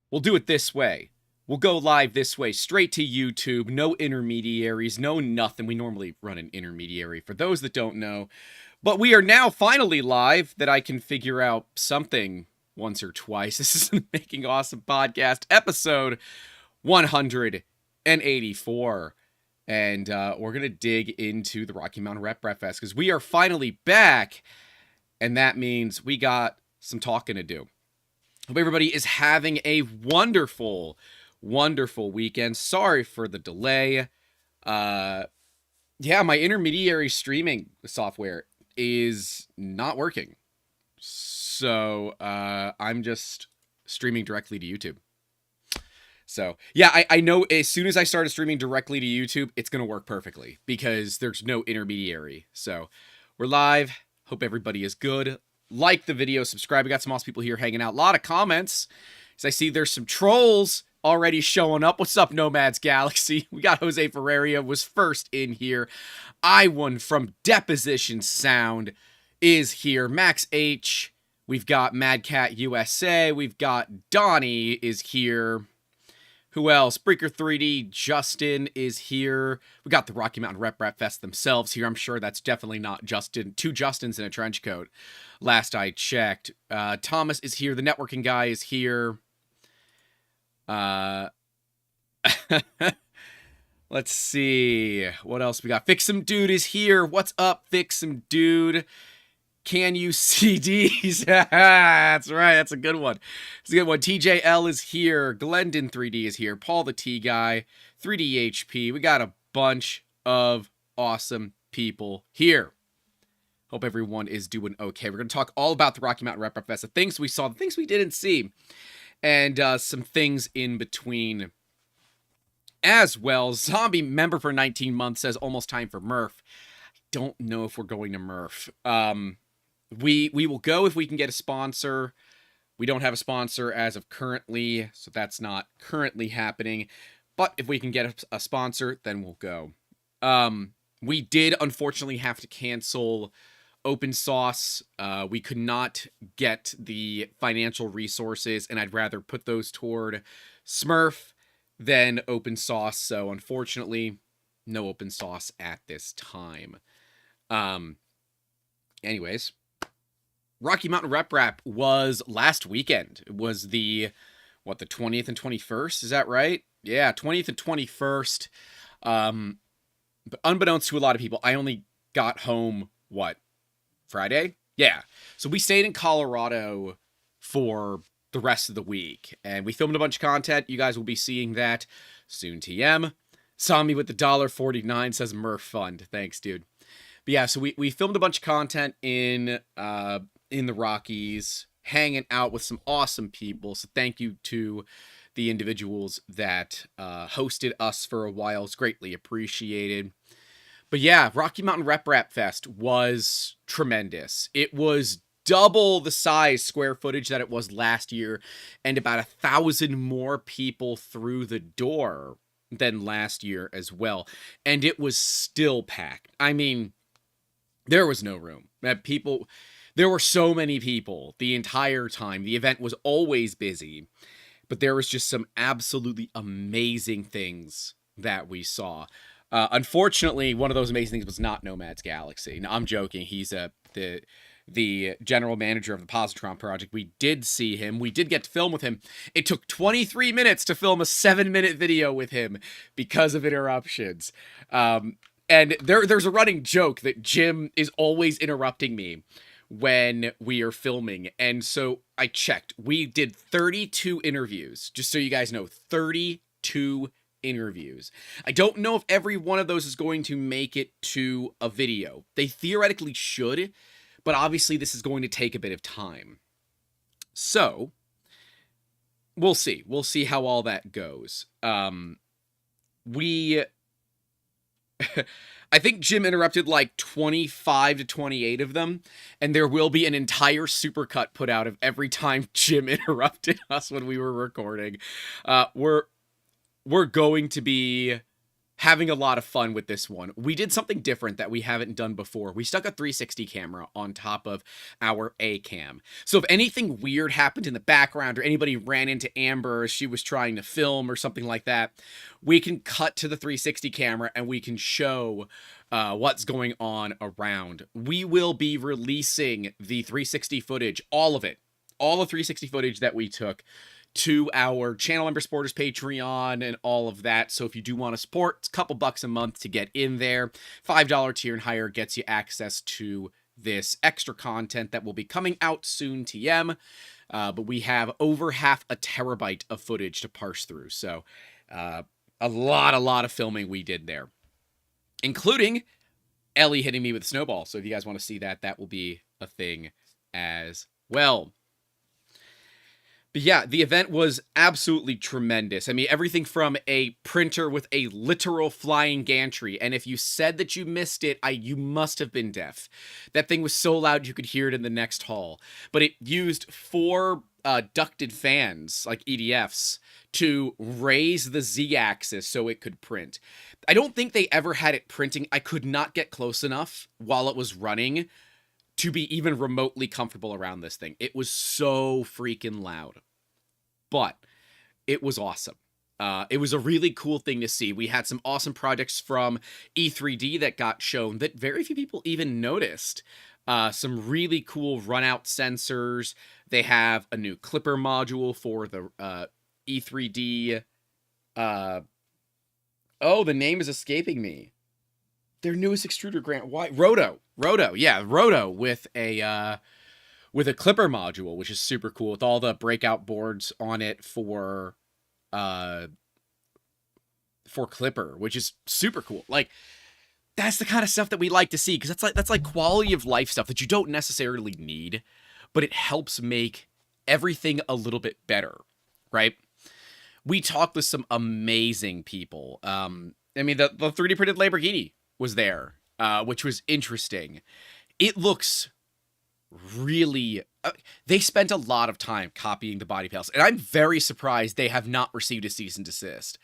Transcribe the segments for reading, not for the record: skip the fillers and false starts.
We'll do it this way. We'll go live this way, straight to YouTube, no intermediaries, no nothing. We normally run an intermediary for those that don't know. But we are now finally live that I can figure out something once or twice. This is the Making Awesome Podcast, episode 184. And we're going to dig into the Rocky Mountain RMRRF Fest because we are finally back. And that means we got some talking to do. Hope everybody is having a wonderful, wonderful weekend. Sorry for the delay. Yeah, my intermediary streaming software is not working. So I'm just streaming directly to YouTube. So yeah, I know as soon as I started streaming directly to YouTube, it's going to work perfectly because there's no intermediary. So we're live. Hope everybody is good. Like the video, subscribe. We got some awesome people here hanging out. A lot of comments. As I see there's some trolls already showing up. What's up, Nomads Galaxy? We got Jose Ferreira was first in here. I1 from Deposition Sound is here. Max H. We've got Mad Cat USA. We've got Donnie is here. Who else? Breaker 3D, Justin is here. We got the Rocky Mountain RMRRF Fest themselves here. I'm sure that's definitely not Justin. Two Justins in a trench coat. Last I checked. Thomas is here. The networking guy is here. Let's see. What else we got? Fix'em Dude is here. What's up, Fix'em Dude? Can you CDs? That's right. That's a good one. It's a good one. TJL is here. Glendon 3D is here. Paul the T Guy. 3D HP. We got a bunch of awesome people here. Hope everyone is doing okay. We're going to talk all about the Rocky Mountain RMRRF Fest. The things we saw, the things we didn't see, and some things in between as well. Zombie member for 19 months says almost time for Murph. I don't know if we're going to Murph. We will go if we can get a sponsor. We don't have a sponsor as of currently, so that's not currently happening. But if we can get a sponsor, then we'll go. We did unfortunately have to cancel Open Sauce. We could not get the financial resources, and I'd rather put those toward Smurf than Open Sauce. So unfortunately, no Open Sauce at this time. Anyways. Rocky Mountain RMRRF was last weekend. It was the 20th and 21st? Is that right? Yeah, 20th and 21st. But unbeknownst to a lot of people, I only got home, Friday? Yeah. So we stayed in Colorado for the rest of the week, and we filmed a bunch of content. You guys will be seeing that soon, TM. Saw me with the $1.49, says Murph Fund. Thanks, dude. But yeah, so we filmed a bunch of content in the Rockies, hanging out with some awesome people. So thank you to the individuals that hosted us for a while. It's greatly appreciated. But yeah, Rocky Mountain RMRRF Fest was tremendous. It was double the size square footage that it was last year, and about 1,000 more people through the door than last year as well. And it was still packed. I mean, there was no room. There were so many people the entire time. The event was always busy, but there was just some absolutely amazing things that we saw. Unfortunately, one of those amazing things was not Nomads Galaxy. No, I'm joking. He's the general manager of the Positron Project. We did see him. We did get to film with him. It took 23 minutes to film a 7-minute video with him because of interruptions. And there's a running joke that Jim is always interrupting me when we are filming. And so I checked. We did 32 interviews. Just so you guys know, 32 interviews. I don't know if every one of those is going to make it to a video. They theoretically should, but obviously this is going to take a bit of time. So we'll see. We'll see how all that goes. I think Jim interrupted like 25 to 28 of them, and there will be an entire supercut put out of every time Jim interrupted us when we were recording. We're going to be having a lot of fun with this one. We did something different that we haven't done before. We stuck a 360 camera on top of our A cam. So if anything weird happened in the background or anybody ran into Amber as she was trying to film or something like that, we can cut to the 360 camera and we can show what's going on around. We will be releasing the 360 footage, all of it, all the 360 footage that we took, to our channel member supporters Patreon and all of that. So if you do want to support, it's a couple bucks a month to get in there. $5 tier and higher gets you access to this extra content that will be coming out soon, TM. But we have over 0.5 terabyte of footage to parse through. So a lot of filming we did there, including Ellie hitting me with a snowball. So if you guys want to see that, that will be a thing as well. But yeah, the event was absolutely tremendous. I mean, everything from a printer with a literal flying gantry, and if you said that you missed it, you must have been deaf. That thing was so loud you could hear it in the next hall. But it used 4 ducted fans, like EDFs, to raise the Z-axis so it could print. I don't think they ever had it printing. I could not get close enough while it was running to be even remotely comfortable around this thing. It was so freaking loud. But it was awesome. It was a really cool thing to see. We had some awesome projects from E3D that got shown that very few people even noticed. Some really cool run-out sensors. They have a new clipper module for the E3D. Oh, the name is escaping me. Their newest extruder grant. Why? Roto. Yeah, Roto with a clipper module, which is super cool, with all the breakout boards on it for clipper, which is super cool. Like, that's the kind of stuff that we like to see, because that's like quality of life stuff that you don't necessarily need, but it helps make everything a little bit better, right? We talked with some amazing people. I mean, the 3D printed Lamborghini was there, which was interesting. It looks really... they spent a lot of time copying the body panels, and I'm very surprised they have not received a cease and desist,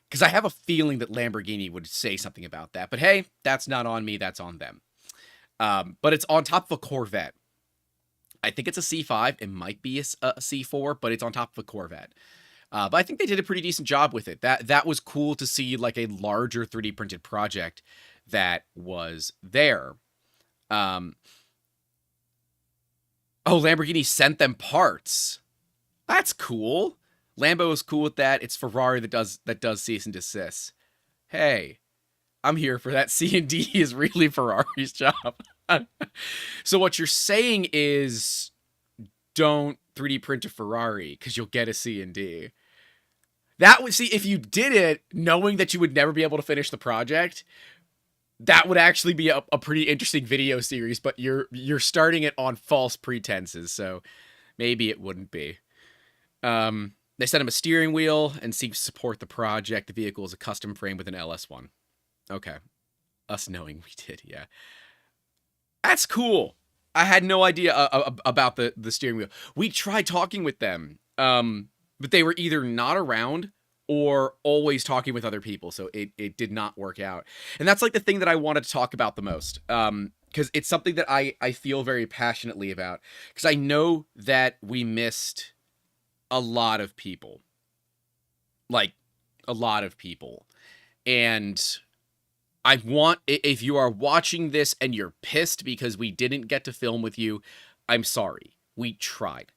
because I have a feeling that Lamborghini would say something about that. But hey, that's not on me, that's on them. But it's on top of a Corvette. I think it's a C5. It might be a C4, but it's on top of a Corvette. But I think they did a pretty decent job with it. That was cool to see, like, a larger 3D printed project that was there. Oh, Lamborghini sent them parts. That's cool. Lambo is cool with that. It's Ferrari that does cease and desist. Hey, I'm here for that. C&D is really Ferrari's job. So what you're saying is, don't 3D print a Ferrari because you'll get a C&D. That would, see, if you did it knowing that you would never be able to finish the project, that would actually be a pretty interesting video series, but you're starting it on false pretenses, so maybe it wouldn't be. They sent him a steering wheel and seek to support the project. The vehicle is a custom frame with an LS1. Okay. Us knowing we did, yeah. That's cool. I had no idea about the steering wheel. We tried talking with them, but they were either not around or always talking with other people, so it did not work out. And that's like the thing that I wanted to talk about the most, because it's something that I feel very passionately about, because I know that we missed a lot of people. Like, a lot of people. And I want, if you are watching this and you're pissed because we didn't get to film with you, I'm sorry. We tried.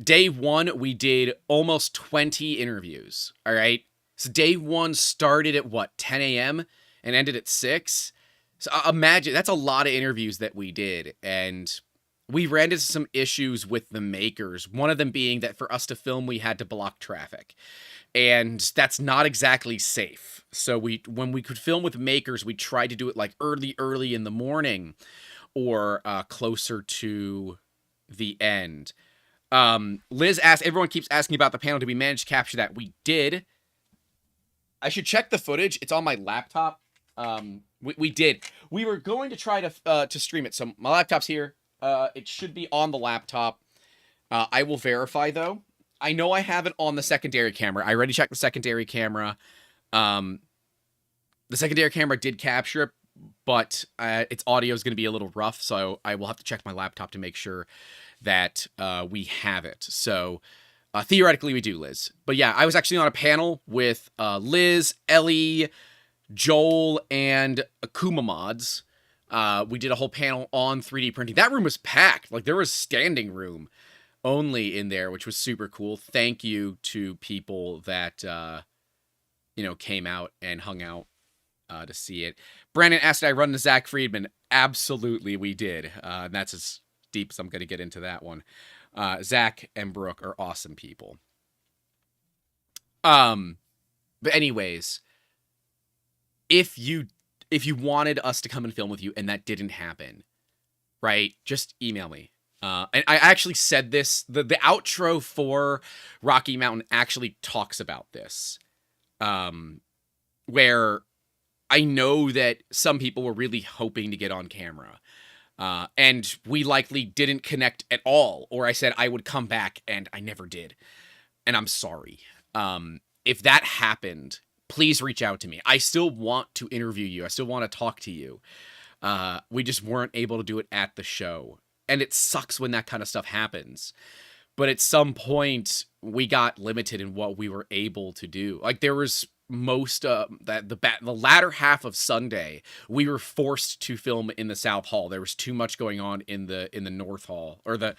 Day one, we did almost 20 interviews. All right. So day one started at what, 10 a.m. and ended at 6. So imagine, that's a lot of interviews that we did. And we ran into some issues with the makers. One of them being that for us to film, we had to block traffic. And that's not exactly safe. So when we could film with makers, we tried to do it like early in the morning or closer to the end. Liz asked, everyone keeps asking about the panel. Did we manage to capture that? We did. I should check the footage. It's on my laptop. We did. We were going to try to stream it. So my laptop's here. It should be on the laptop. I will verify, though. I know I have it on the secondary camera. I already checked the secondary camera. The secondary camera did capture it, but its audio is going to be a little rough, so I will have to check my laptop to make sure that we have it. So theoretically we do, Liz. But yeah, I was actually on a panel with Liz, Ellie, Joel, and Akuma Mods. We did a whole panel on 3D printing. That room was packed. Like, there was standing room only in there, which was super cool. Thank you to people that, came out and hung out to see it. Brandon asked, did I run to Zach Friedman? Absolutely, we did. And that's as deep as I'm going to get into that one. Zach and Brooke are awesome people. But anyways, if you wanted us to come and film with you and that didn't happen, right, just email me. And I actually said this, the outro for Rocky Mountain actually talks about this, where I know that some people were really hoping to get on camera, and we likely didn't connect at all, or I said I would come back and I never did, and I'm sorry. If that happened, please reach out to me. I still want to interview you. I still want to talk to you. We just weren't able to do it at the show. And it sucks when that kind of stuff happens. But at some point, we got limited in what we were able to do. Like, there was the latter half of Sunday, we were forced to film in the South Hall. There was too much going on in the North Hall, or the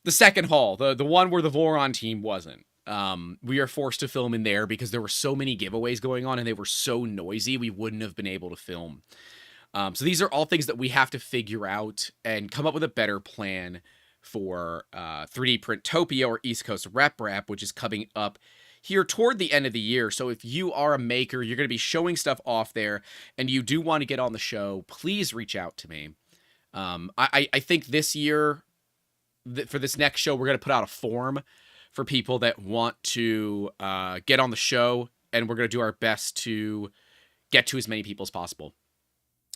second hall, the one where the Voron team wasn't. We are forced to film in there because there were so many giveaways going on and they were so noisy, we wouldn't have been able to film. So these are all things that we have to figure out and come up with a better plan for 3D Printopia, or East Coast Rep Rap, which is coming up here toward the end of the year. So if you are a maker, you're going to be showing stuff off there, and you do want to get on the show, please reach out to me. I think this year, for this next show, we're going to put out a form for people that want to get on the show, and we're going to do our best to get to as many people as possible.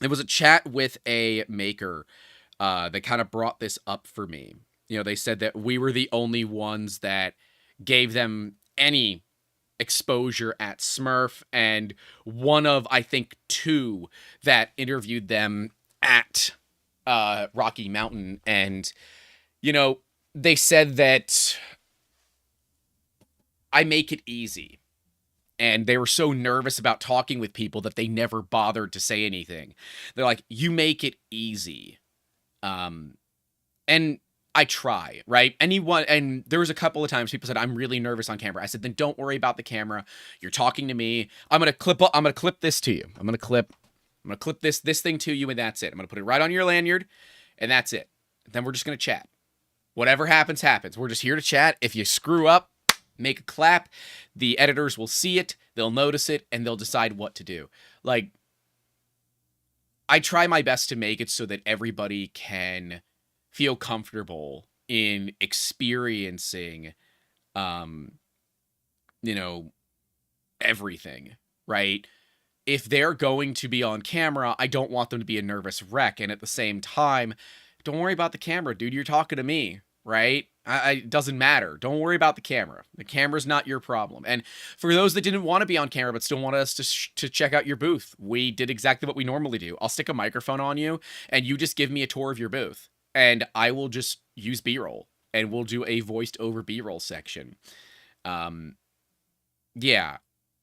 It was a chat with a maker that kind of brought this up for me. You know, they said that we were the only ones that gave them any exposure at Smurf, and one of, I think, 2 that interviewed them at Rocky Mountain. And, you know, they said that I make it easy. And they were so nervous about talking with people that they never bothered to say anything. They're like, you make it easy. And I try, right? And there was a couple of times people said, I'm really nervous on camera. I said, then don't worry about the camera. You're talking to me. I'm going to clip this to you. I'm going to clip this thing to you, and that's it. I'm going to put it right on your lanyard, and that's it. Then we're just going to chat. Whatever happens, happens. We're just here to chat. If you screw up, make a clap. The editors will see it, they'll notice it, and they'll decide what to do. Like, I try my best to make it so that everybody can feel comfortable in experiencing, everything, right? If they're going to be on camera, I don't want them to be a nervous wreck. And at the same time, don't worry about the camera, dude. You're talking to me, right? It doesn't matter. Don't worry about the camera. The camera's not your problem. And for those that didn't want to be on camera but still want us to check out your booth, we did exactly what we normally do. I'll stick a microphone on you, and you just give me a tour of your booth. And I will just use B-roll, and we'll do a voiced over B-roll section. Yeah,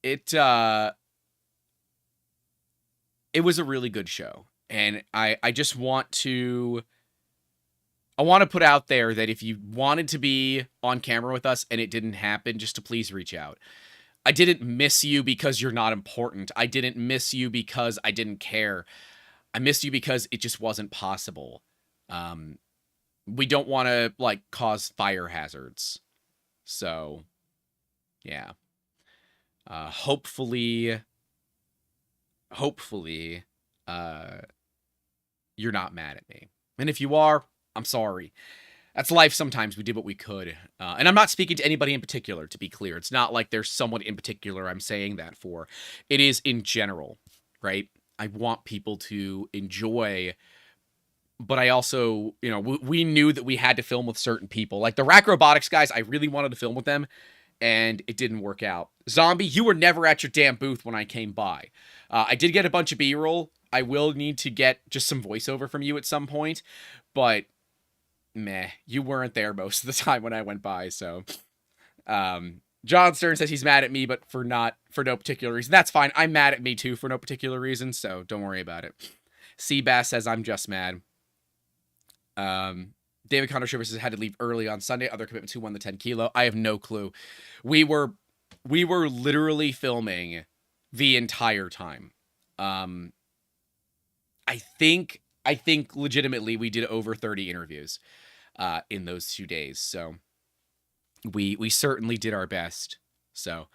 it was a really good show. And I just want to put out there that if you wanted to be on camera with us and it didn't happen, just to please reach out. I didn't miss you because you're not important. I didn't miss you because I didn't care. I missed you because it just wasn't possible. We don't want to, like, cause fire hazards. So, yeah. Hopefully, you're not mad at me. And if you are, I'm sorry. That's life sometimes. We did what we could. And I'm not speaking to anybody in particular, to be clear. It's not like there's someone in particular I'm saying that for. It is in general, right? I want people to enjoy, but I also, we knew that we had to film with certain people. Like the Rack Robotics guys, I really wanted to film with them, and it didn't work out. Zombie, you were never at your damn booth when I came by. I did get a bunch of B-roll. I will need to get just some voiceover from you at some point, but meh, you weren't there most of the time when I went by. So, John Stern says he's mad at me, but for no particular reason. That's fine. I'm mad at me too for no particular reason, so don't worry about it. Seabass says I'm just mad. David Condor Shivers had to leave early on Sunday. Other commitments. Who won the 10 kilo? I have no clue. We were literally filming the entire time. I think legitimately we did over 30 interviews in those 2 days. So we certainly did our best. So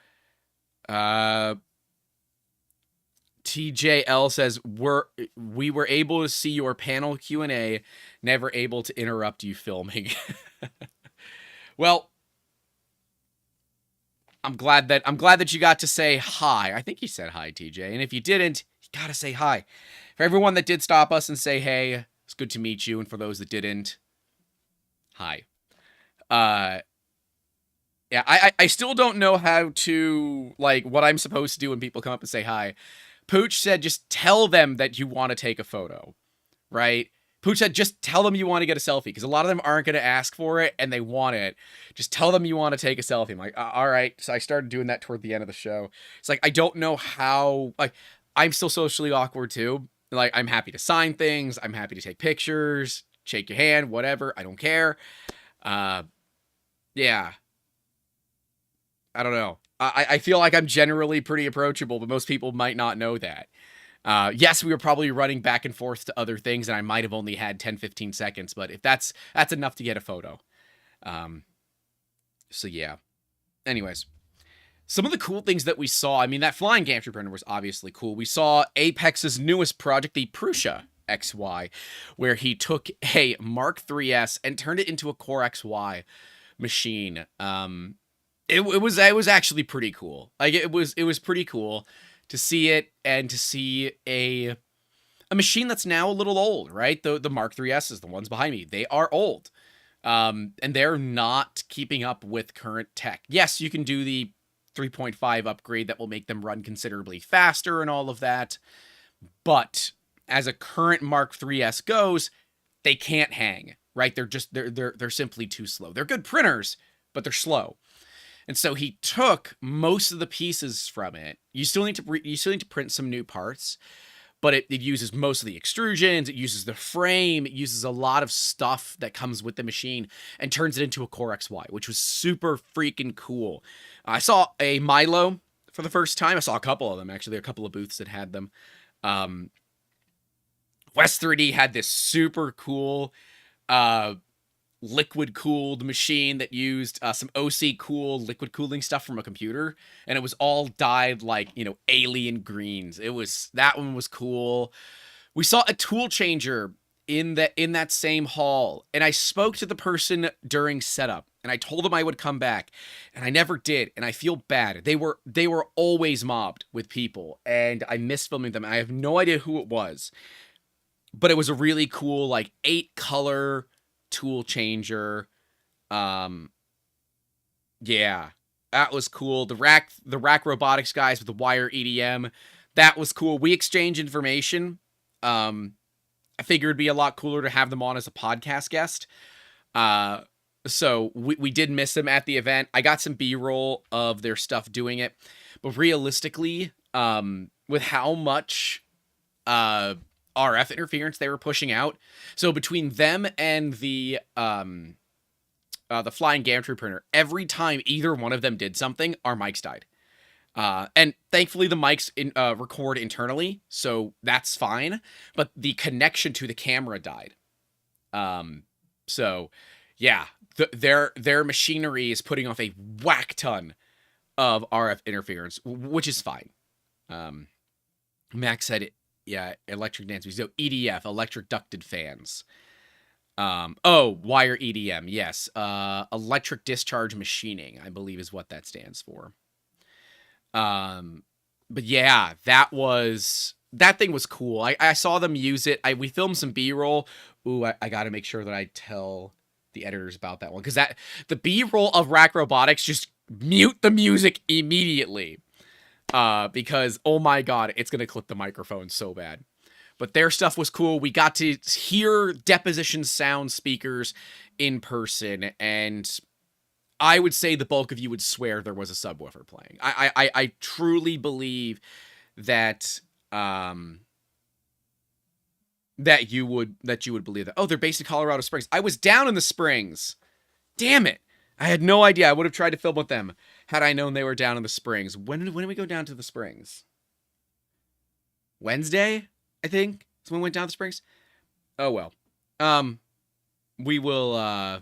TJL says we were able to see your panel Q&A, never able to interrupt you filming. Well, I'm glad that you got to say hi. I think you said hi, TJ. And if you didn't, you got to say hi. For everyone that did stop us and say hey, it's good to meet you, and for those that didn't, hi. Yeah, I still don't know how to, like, what I'm supposed to do when people come up and say hi. Pooch said just tell them that you want to take a photo, right? Pooch said just tell them you want to get a selfie, because a lot of them aren't going to ask for it, and they want it. Just tell them you want to take a selfie. I'm like, all right. So I started doing that toward the end of the show. It's like, I don't know how, like, I'm still socially awkward too. Like, I'm happy to sign things. I'm happy to take pictures, shake your hand, whatever. I don't care. Yeah. I don't know. I feel like I'm generally pretty approachable, but most people might not know that. Yes, we were probably running back and forth to other things, and I might have only had 10, 15 seconds, but if that's enough to get a photo. So yeah. Anyways, some of the cool things that we saw, I mean, that flying gantry printer was obviously cool. We saw Apex's newest project, the Prusa XY, where he took a Mark III's and turned it into a Core XY machine. It was actually pretty cool. Like, it was pretty cool to see it, and to see a machine that's now a little old, right? The Mark III's, the ones behind me, they are old. And they're not keeping up with current tech. Yes, you can do the 3.5 upgrade that will make them run considerably faster and all of that. But as a current Mark III's goes, they can't hang, right? They're simply too slow. They're good printers, but they're slow. And so he took most of the pieces from it. You still need to print some new parts, but it uses most of the extrusions. It uses the frame. It uses a lot of stuff that comes with the machine, and turns it into a Core XY, which was super freaking cool. I saw a Milo for the first time. I saw a couple of them, actually. There are a couple of booths that had them. West 3D had this super cool liquid cooled machine that used some OC cool liquid cooling stuff from a computer, and it was all dyed like, alien greens. That one was cool. We saw a tool changer in that same hall, and I spoke to the person during setup, and I told them I would come back, and I never did, and I feel bad. They were always mobbed with people, and I missed filming them. I have no idea who it was, but it was a really cool, like, 8-color tool changer. Yeah, that was cool. The rack robotics guys with the wire EDM, that was cool. We exchanged information. I figured it'd be a lot cooler to have them on as a podcast guest. So we did miss them at the event. I got some B-roll of their stuff doing it, but realistically, with how much RF interference they were pushing out, so between them and the flying gantry printer, every time either one of them did something, our mics died. And thankfully the mics record internally, so that's fine, but the connection to the camera died. So yeah, their machinery is putting off a whack ton of RF interference, which is fine. Max said it. Yeah, electric dance music. So EDF, electric ducted fans. Wire EDM, yes. Electric discharge machining, I believe is what that stands for. But yeah, that thing was cool. I saw them use it. We filmed some B-roll. Ooh, I gotta make sure that I tell the editors about that one, because the B-roll of Rack Robotics, just mute the music immediately. because, oh my god, it's going to clip the microphone so bad. But their stuff was cool. We got to hear Deposition Sound speakers in person, and I would say the bulk of you would swear there was a subwoofer playing. I truly believe that that you would believe that. Oh, they're based in Colorado Springs. I was down in the Springs. Damn it. I had no idea. I would have tried to film with them had I known they were down in the Springs. When did we go down to the Springs? Wednesday, I think. So when we went down to the Springs. Oh well. We will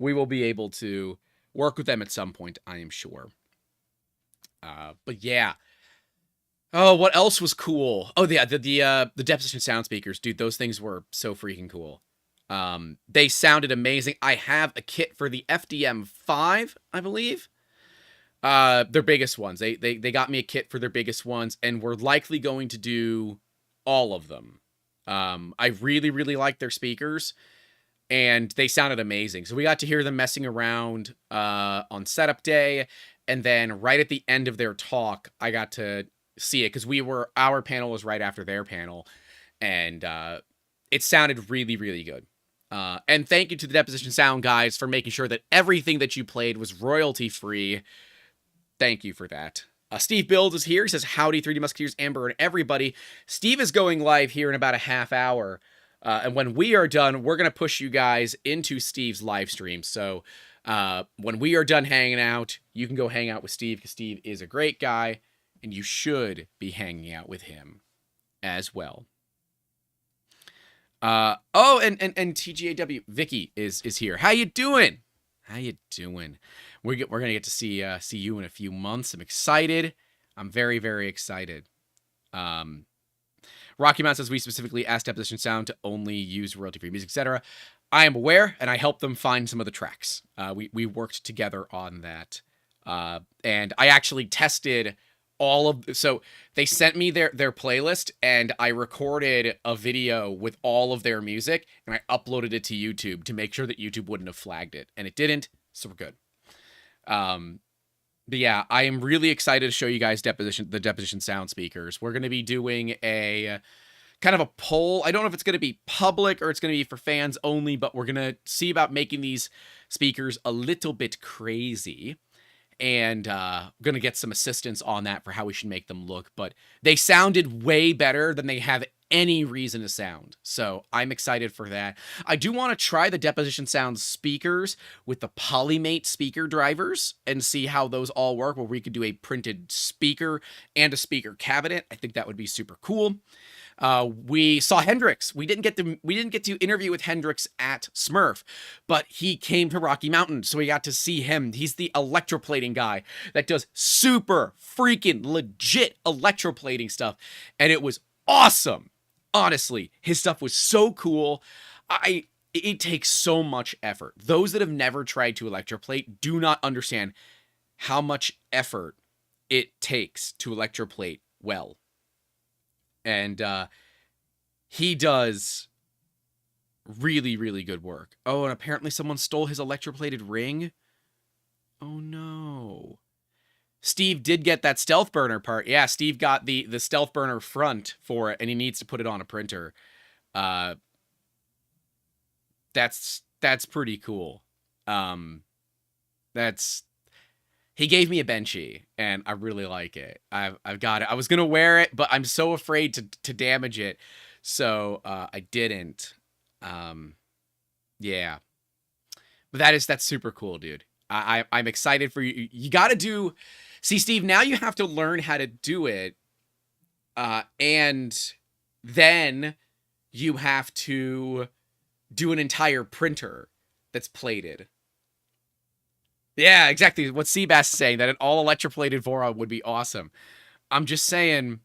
we will be able to work with them at some point, I am sure. But yeah. Oh, what else was cool? Oh, yeah, the Deposition Sound speakers, dude. Those things were so freaking cool. They sounded amazing. I have a kit for the FDM5, I believe. Their biggest ones. They got me a kit for their biggest ones, and we're likely going to do all of them. I really, really like their speakers, and they sounded amazing. So we got to hear them messing around on setup day, and then right at the end of their talk, I got to see it because our panel was right after their panel, and it sounded really, really good. And thank you to the Deposition Sound guys for making sure that everything that you played was royalty free. Thank you for that. Steve Builds is here. He says, howdy, 3D Musketeers, Amber, and everybody. Steve is going live here in about a half hour. And when we are done, we're going to push you guys into Steve's live stream. So when we are done hanging out, you can go hang out with Steve because Steve is a great guy. And you should be hanging out with him as well. Oh, and TGAW Vicky is here. How you doing? How you doing? We're gonna get to see you in a few months. I'm excited. I'm very, very excited. Rocky Mountain says we specifically asked Deposition Sound to only use royalty-free music, etc. I am aware, and I helped them find some of the tracks. We worked together on that, and I actually tested so they sent me their playlist, and I recorded a video with all of their music, and I uploaded it to YouTube to make sure that YouTube wouldn't have flagged it, and it didn't, so we're good. But yeah, I am really excited to show you guys the Deposition Sound speakers. We're going to be doing a kind of a poll. I don't know if it's going to be public or it's going to be for fans only, but we're going to see about making these speakers a little bit crazy. And going to get some assistance on that for how we should make them look. But they sounded way better than they have any reason to sound. So I'm excited for that. I do want to try the Deposition Sound speakers with the Polymate speaker drivers and see how those all work, where we could do a printed speaker and a speaker cabinet. I think that would be super cool. We saw Hendrix. We didn't get to interview with Hendrix at Smurf, but he came to Rocky Mountain, so we got to see him. He's the electroplating guy that does super freaking legit electroplating stuff, and it was awesome. Honestly, his stuff was so cool. It takes so much effort. Those that have never tried to electroplate do not understand how much effort it takes to electroplate well. And he does really, really good work. Oh, and apparently someone stole his electroplated ring. Oh, no. Steve did get that stealth burner part. Yeah, Steve got the stealth burner front for it, and he needs to put it on a printer. That's pretty cool. He gave me a Benchy, and I really like it. I've got it. I was gonna wear it, but I'm so afraid to damage it, so I didn't. Yeah, but that's super cool, dude. I'm excited for you. You got to do. See, Steve, now you have to learn how to do it, and then you have to do an entire printer that's plated. Yeah, exactly. What Seabass is saying, that an all electroplated Voron would be awesome. I'm just saying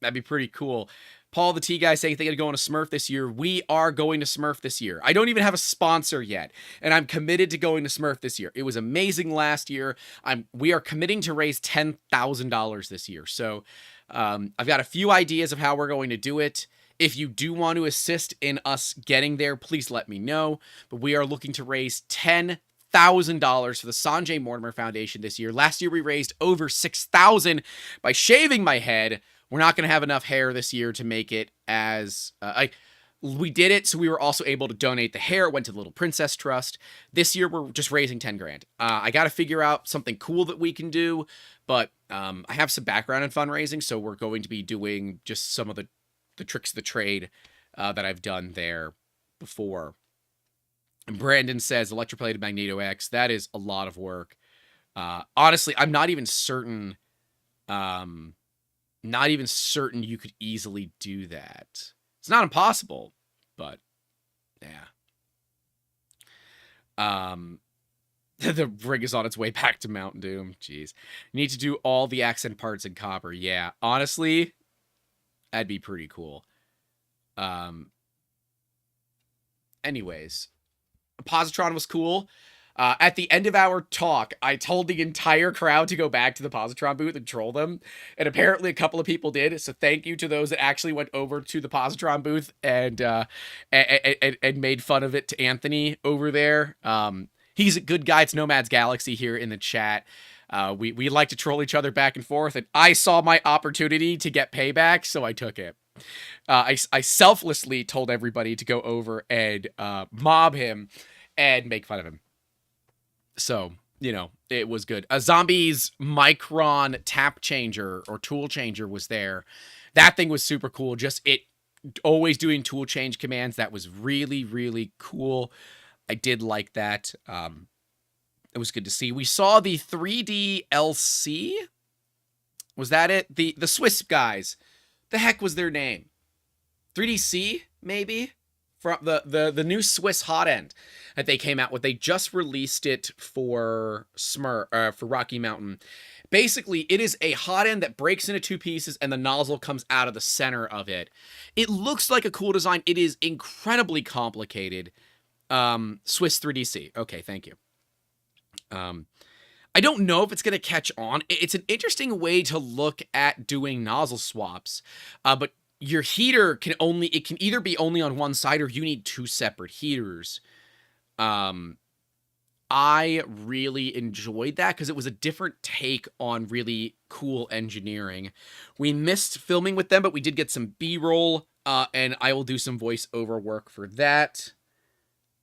that'd be pretty cool. Paul the T guy saying they're going to Smurf this year. We are going to Smurf this year. I don't even have a sponsor yet, and I'm committed to going to Smurf this year. It was amazing last year. We are committing to raise $10,000 this year. So I've got a few ideas of how we're going to do it. If you do want to assist in us getting there, please let me know. But we are looking to raise $10,000 $1,000 for the Sanjay Mortimer Foundation this year. Last year we raised over $6,000 by shaving my head. We're not going to have enough hair this year to make it as we did it, so we were also able to donate the hair. It went to the Little Princess Trust. This year we're just raising 10 grand. I got to figure out something cool that we can do, but I have some background in fundraising, so we're going to be doing just some of the tricks of the trade that I've done there before. And Brandon says electroplated Magneto X. That is a lot of work. Honestly, I'm not even certain. Not even certain you could easily do that. It's not impossible, but yeah. The rig is on its way back to Mount Doom. Jeez. You need to do all the accent parts in copper. Yeah, honestly, that'd be pretty cool. Anyways, Positron was cool. At the end of our talk, I told the entire crowd to go back to the Positron booth and troll them. And apparently a couple of people did. So thank you to those that actually went over to the Positron booth and made fun of it to Anthony over there. He's a good guy. It's Nomad's Galaxy here in the chat. We like to troll each other back and forth. And I saw my opportunity to get payback, so I took it. I selflessly told everybody to go over and mob him and make fun of him. So, you know, it was good. A Zombie's Micron tap changer or tool changer was there. That thing was super cool. Just it always doing tool change commands. That was really, really cool. I did like that. It was good to see. We saw the 3D LC. Was that it? The Swiss guys. The heck was their name? 3DC, maybe? From the new Swiss hot end that they came out with. They just released it for for Rocky Mountain. Basically, it is a hot end that breaks into two pieces and the nozzle comes out of the center of it. It looks like a cool design. It is incredibly complicated. Swiss 3DC. Okay, thank you. I don't know if it's going to catch on. It's an interesting way to look at doing nozzle swaps, but your heater can either be only on one side or you need two separate heaters. I really enjoyed that because it was a different take on really cool engineering. We missed filming with them, but we did get some B-roll, and I will do some voiceover work for that.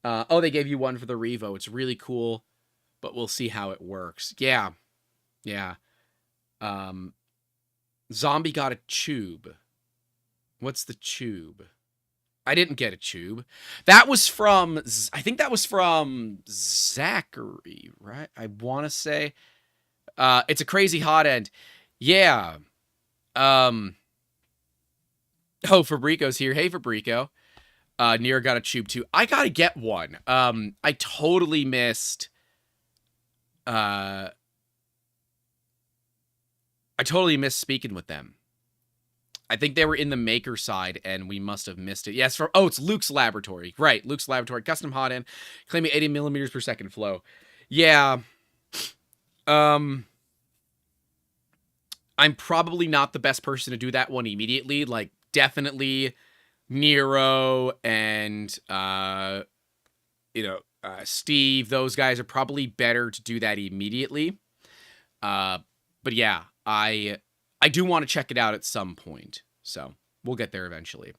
Oh, they gave you one for the Revo. It's really cool, but we'll see how it works. Yeah. Zombie got a tube. What's the tube? I didn't get a tube. That was from, I think that was from Zachary, right? I want to say. It's a crazy hot end. Yeah. Oh, Fabrico's here. Hey, Fabrico. Nira got a tube too. I gotta get one. I totally missed. I totally missed speaking with them. I think they were in the maker side, and we must have missed it. Yes, it's Luke's Laboratory. Right, Luke's Laboratory. Custom hot end, claiming 80 millimeters per second flow. Yeah. I'm probably not the best person to do that one immediately. Like, definitely Nero and, Steve, those guys are probably better to do that immediately. But yeah, I do want to check it out at some point, so we'll get there eventually.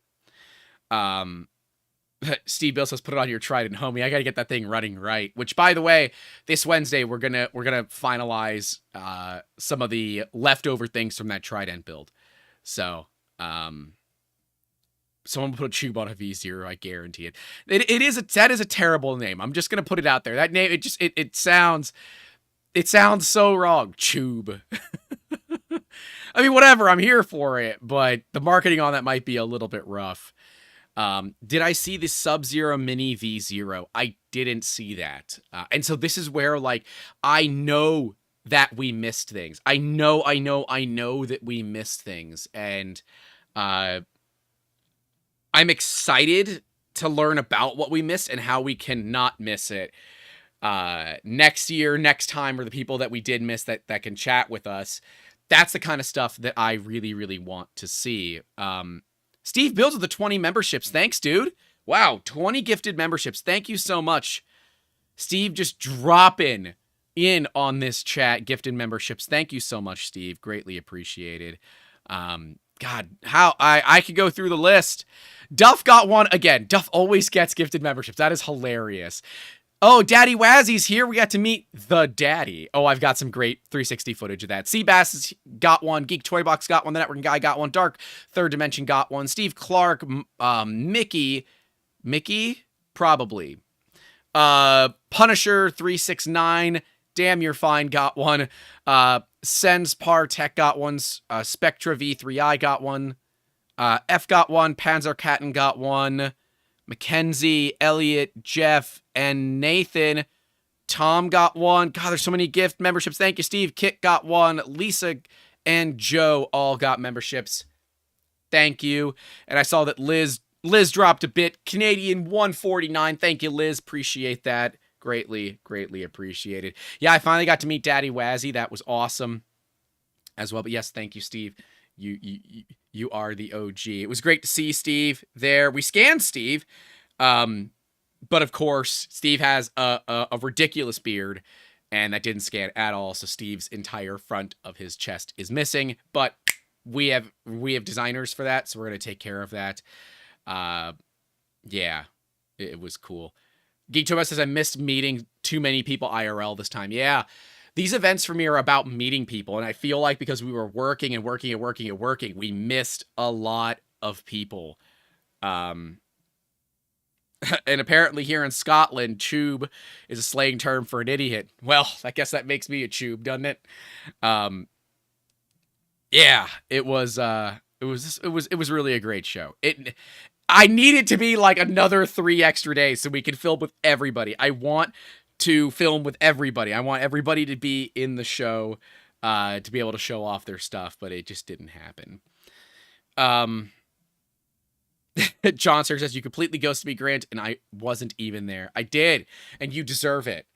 Steve Bill says, put it on your Trident, homie. I got to get that thing running right, which, by the way, this Wednesday, we're going to finalize some of the leftover things from that Trident build. So, someone put a tube on a V0, I guarantee it. That is a terrible name. I'm just going to put it out there. That name, it sounds so wrong. Tube. I mean, whatever, I'm here for it, but the marketing on that might be a little bit rough. Did I see the Sub-Zero Mini V0? I didn't see that. And so this is where, like, I know that we missed things. I know that we missed things. And I'm excited to learn about what we missed and how we can not miss it. Next year, next time, or the people that we did miss that can chat with us. That's the kind of stuff that I really, really want to see. Steve builds with the 20 memberships. Thanks, dude. Wow, 20 gifted memberships. Thank you so much. Steve just dropping in on this chat, gifted memberships. Thank you so much, Steve. Greatly appreciated. God, how I could go through the list. Duff got one again. Duff always gets gifted memberships. That is hilarious. Oh, Daddy Wazzy's here. We got to meet the daddy. Oh, I've got some great 360 footage of that. Seabass has got one. Geek Toy Box got one. The Networking Guy got one. Dark Third Dimension got one. Steve Clark, Mickey, probably. Punisher 369. Damn, You're Fine got one. Sens Par Tech got one. Spectra V3I got one. F got one. Panzer Katten got one. Mackenzie, Elliot, Jeff, and Nathan. Tom got one. God, there's so many gift memberships. Thank you, Steve. Kit got one. Lisa and Joe all got memberships. Thank you. And I saw that Liz dropped a bit. Canadian 149. Thank you, Liz. Appreciate that. Greatly appreciated. Yeah, I finally got to meet Daddy Wazzy. That was awesome as well. But yes, thank you, Steve. You are the OG. It was great to see Steve there. We scanned Steve. But of course, Steve has a ridiculous beard, and that didn't scan at all. So Steve's entire front of his chest is missing. But we have designers for that, so we're gonna take care of that. Yeah, it was cool. Geek Toba says I missed meeting too many people IRL this time. Yeah. These events for me are about meeting people, and I feel like because we were working, we missed a lot of people. And apparently here in Scotland, tube is a slang term for an idiot. Well, I guess that makes me a tube, doesn't it? Yeah, it was really a great show. I need it to be like another 3 extra days so we can film with everybody. I want to film with everybody. I want everybody to be in the show, to be able to show off their stuff, but it just didn't happen. John Sir says, you completely ghosted me, Grant, and I wasn't even there. I did, and you deserve it.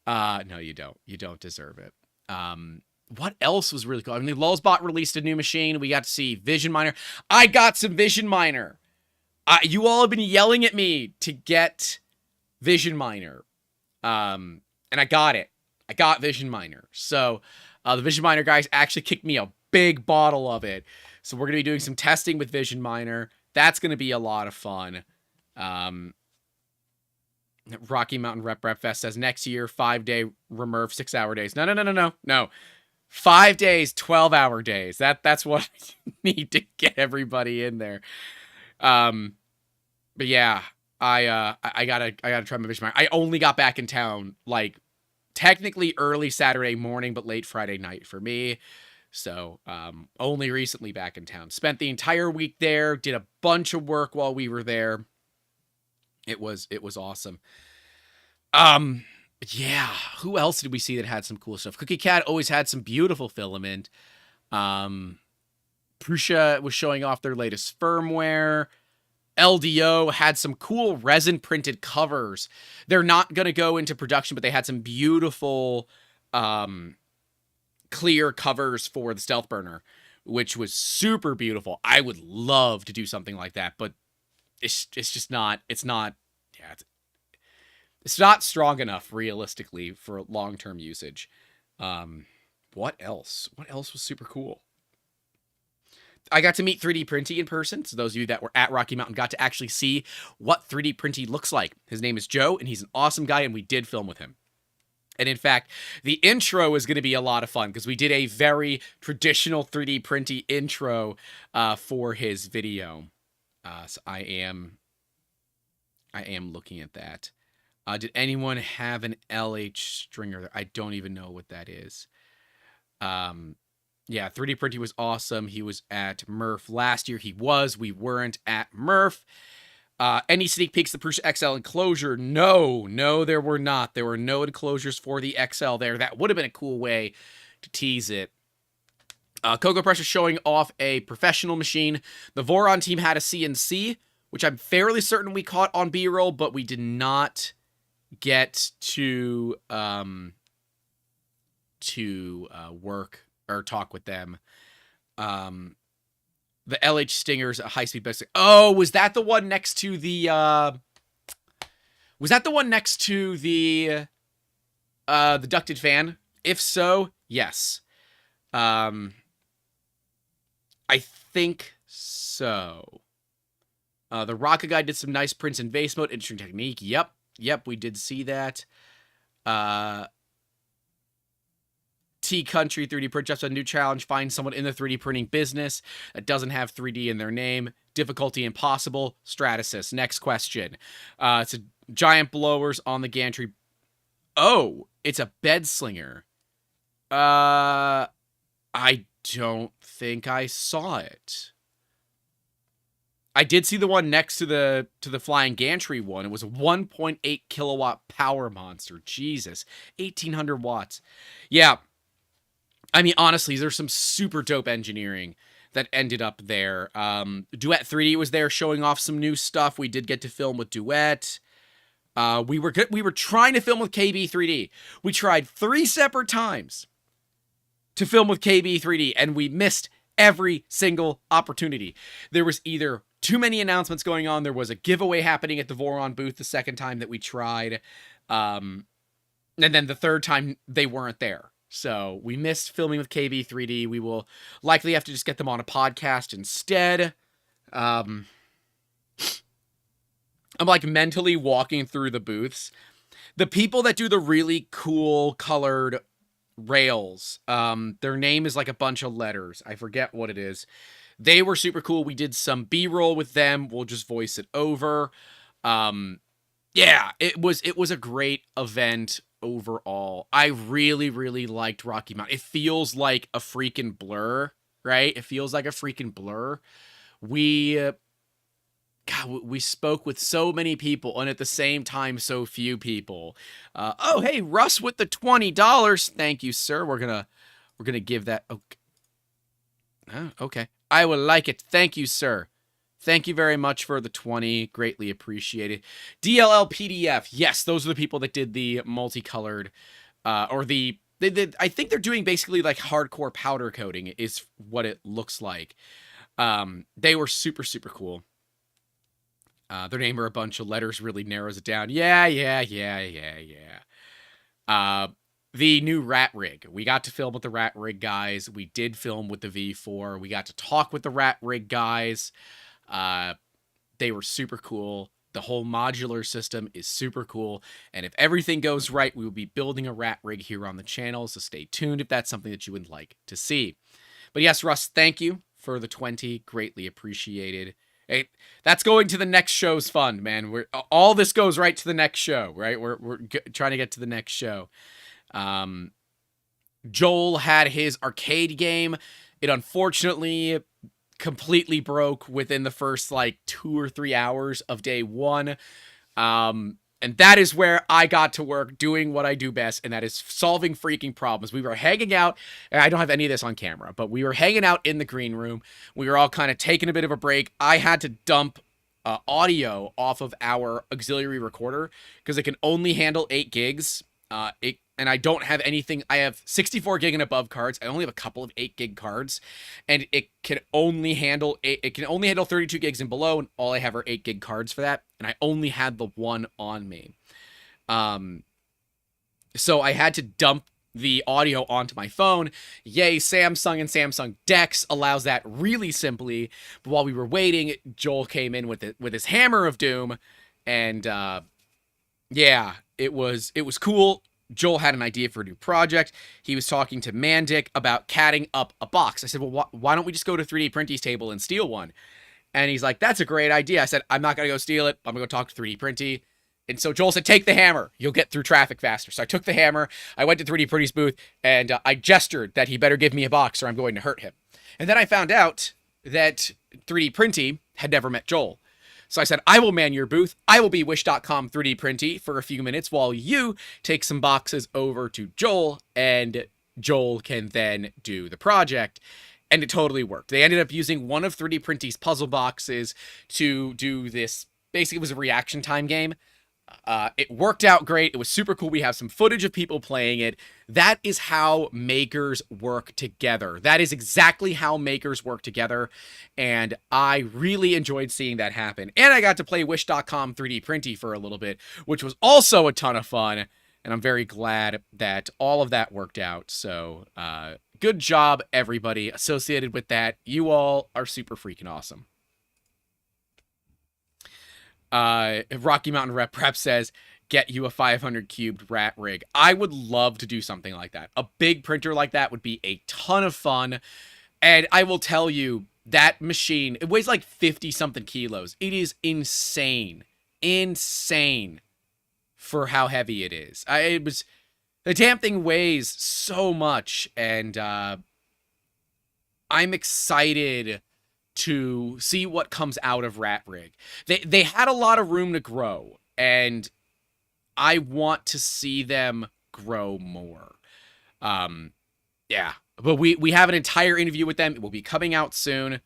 No, you don't. You don't deserve it. What else was really cool? I mean, Lulzbot released a new machine. We got to see Vision Miner. I got some Vision Miner. You all have been yelling at me to get Vision Miner. And I got it. I got Vision Miner. So, the Vision Miner guys actually kicked me a big bottle of it. So we're going to be doing some testing with Vision Miner. That's going to be a lot of fun. Rocky Mountain Rep Fest says next year, 5-day RMRRF 6-hour days. No. 5 days, 12-hour days. That's what I need to get everybody in there. But yeah, I gotta try my Vision Miner. I only got back in town, like, technically early Saturday morning, but late Friday night for me. So, only recently back in town. Spent the entire week there, did a bunch of work while we were there. It was awesome. Yeah, who else did we see that had some cool stuff? Cookie Cat always had some beautiful filament. Prusa was showing off their latest firmware. LDO had some cool resin printed covers. They're not going to go into production, but they had some beautiful clear covers for the Stealth Burner, which was super beautiful. I would love to do something like that, but it's not strong enough realistically for long-term usage. What else? What else was super cool? I got to meet 3D Printy in person. So those of you that were at Rocky Mountain got to actually see what 3D Printy looks like. His name is Joe, and he's an awesome guy, and we did film with him. And in fact, the intro is going to be a lot of fun because we did a very traditional 3D Printy intro for his video. So I am looking at that. Did anyone have an LH stringer there? I don't even know what that is. Yeah, 3D Printy was awesome. He was at MRRF last year. We weren't at MRRF. Any sneak peeks of the Prusa XL enclosure? No, there were not. There were no enclosures for the XL there. That would have been a cool way to tease it. Coco Pressure showing off a professional machine. The Voron team had a CNC, which I'm fairly certain we caught on B-roll, but we did not get to work or talk with them. The LH Stingers, a high-speed basic. Oh, was that the one next to the The ducted fan? If so, yes. I think so. The Rocket guy did some nice prints in vase mode. Interesting technique. Yep, we did see that. T-Country 3D print just a new challenge. Find someone in the 3D printing business that doesn't have 3D in their name. Difficulty impossible. Stratasys. Next question. It's a giant blowers on the gantry. Oh, it's a bed slinger. I don't think I saw it. I did see the one next to the flying gantry one. It was a 1.8 kilowatt power monster. Jesus, 1800 watts. Yeah. I mean, honestly, there's some super dope engineering that ended up there. Duet 3D was there showing off some new stuff. We did get to film with Duet. We were trying to film with KB 3D. We tried 3 separate times to film with KB 3D, and we missed every single opportunity. There was either too many announcements going on, there was a giveaway happening at the Voron booth the second time that we tried, and then the third time they weren't there. So we missed filming with KB 3D. We will likely have to just get them on a podcast instead. I'm like mentally walking through the booths. The people that do the really cool colored rails, their name is like a bunch of letters. I forget what it is. They were super cool. We did some B-roll with them. We'll just voice it over. Yeah, it was a great event overall. I really, really liked Rocky Mountain. It feels like a freaking blur, right? It feels like a freaking blur. We spoke with so many people, and at the same time, so few people. Oh, hey, Russ with the $20. Thank you, sir. We're gonna give that. Okay. Okay. I will like it. Thank you, sir. Thank you very much for the 20. Greatly appreciated. DLL PDF. Yes, those are the people that did the multicolored, or they did. I think they're doing basically like hardcore powder coating is what it looks like. They were super, super cool. Their name or a bunch of letters really narrows it down. Yeah. The new Rat Rig. We got to film with the Rat Rig guys. We did film with the V4. We got to talk with the Rat Rig guys. They were super cool. The whole modular system is super cool. And if everything goes right, we will be building a Rat Rig here on the channel. So stay tuned if that's something that you would like to see. But yes, Russ, thank you for the 20. Greatly appreciated. Hey, that's going to the next show's fund, man. All this goes right to the next show, right? We're trying to get to the next show. Joel had his arcade game. It unfortunately completely broke within the first like 2 or 3 hours of day one. And that is where I got to work doing what I do best, and that is solving freaking problems. We were hanging out, and I don't have any of this on camera, but we were hanging out in the green room. We were all kind of taking a bit of a break. I had to dump audio off of our auxiliary recorder because it can only handle 8 gigs. And I don't have anything. I have 64 gig and above cards. I only have a couple of 8 gig cards, and it can only handle 32 gigs and below. And all I have are 8 gig cards for that. And I only had the one on me. So I had to dump the audio onto my phone. Yay, Samsung and Samsung Dex allows that really simply. But while we were waiting, Joel came in with his Hammer of Doom, and yeah, it was cool. Joel had an idea for a new project. He was talking to Mandic about catting up a box. I said, well, why don't we just go to 3D Printy's table and steal one? And he's like, that's a great idea. I said, I'm not going to go steal it. I'm going to go talk to 3D Printy. And so Joel said, take the hammer. You'll get through traffic faster. So I took the hammer. I went to 3D Printy's booth, and I gestured that he better give me a box or I'm going to hurt him. And then I found out that 3D Printy had never met Joel. So I said, I will man your booth. I will be Wish.com 3D Printy for a few minutes while you take some boxes over to Joel, and Joel can then do the project. And it totally worked. They ended up using one of 3D Printy's puzzle boxes to do this. Basically, it was a reaction time game. It worked out great. It was super cool. We have some footage of people playing it. That is how makers work together. That is exactly how makers work together. And I really enjoyed seeing that happen. And I got to play Wish.com 3D Printy for a little bit, which was also a ton of fun. And I'm very glad that all of that worked out. So, good job, everybody associated with that. You all are super freaking awesome. Rocky Mountain Rep says, get you a 500 cubed rat rig. I would love to do something like that. A big printer like that would be a ton of fun. And I will tell you, that machine, it weighs like 50 something kilos. It is insane. Insane for how heavy it is. The damn thing weighs so much, and I'm excited to see what comes out of Rat Rig. They had a lot of room to grow, and I want to see them grow more. Yeah, but we have an entire interview with them. It will be coming out soon.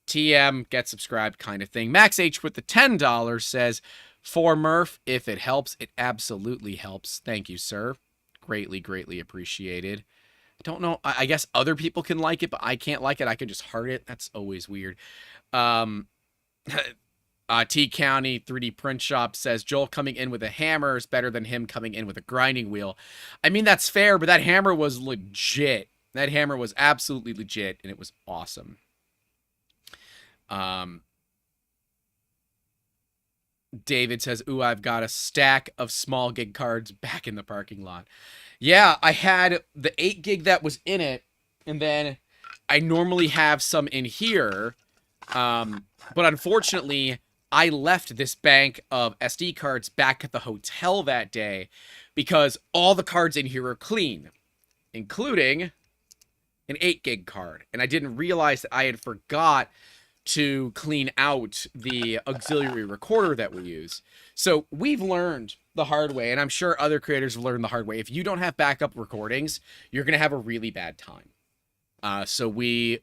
TM, get subscribed kind of thing. Max H with the $10 says, for Murph, if it helps, it absolutely helps. Thank you, sir. Greatly, greatly appreciated. I don't know. I guess other people can like it, but I can't like it. I can just heart it. That's always weird. T County 3D Print Shop says, Joel coming in with a hammer is better than him coming in with a grinding wheel. I mean, that's fair, but that hammer was legit. That hammer was absolutely legit, and it was awesome. David says, ooh, I've got a stack of small gig cards back in the parking lot. Yeah, I had the 8 gig that was in it, and then I normally have some in here. But unfortunately, I left this bank of SD cards back at the hotel that day because all the cards in here are clean, including an 8 gig card. And I didn't realize that I had forgot to clean out the auxiliary recorder that we use. So we've learned the hard way, and I'm sure other creators have learned the hard way. If you don't have backup recordings, you're going to have a really bad time. So we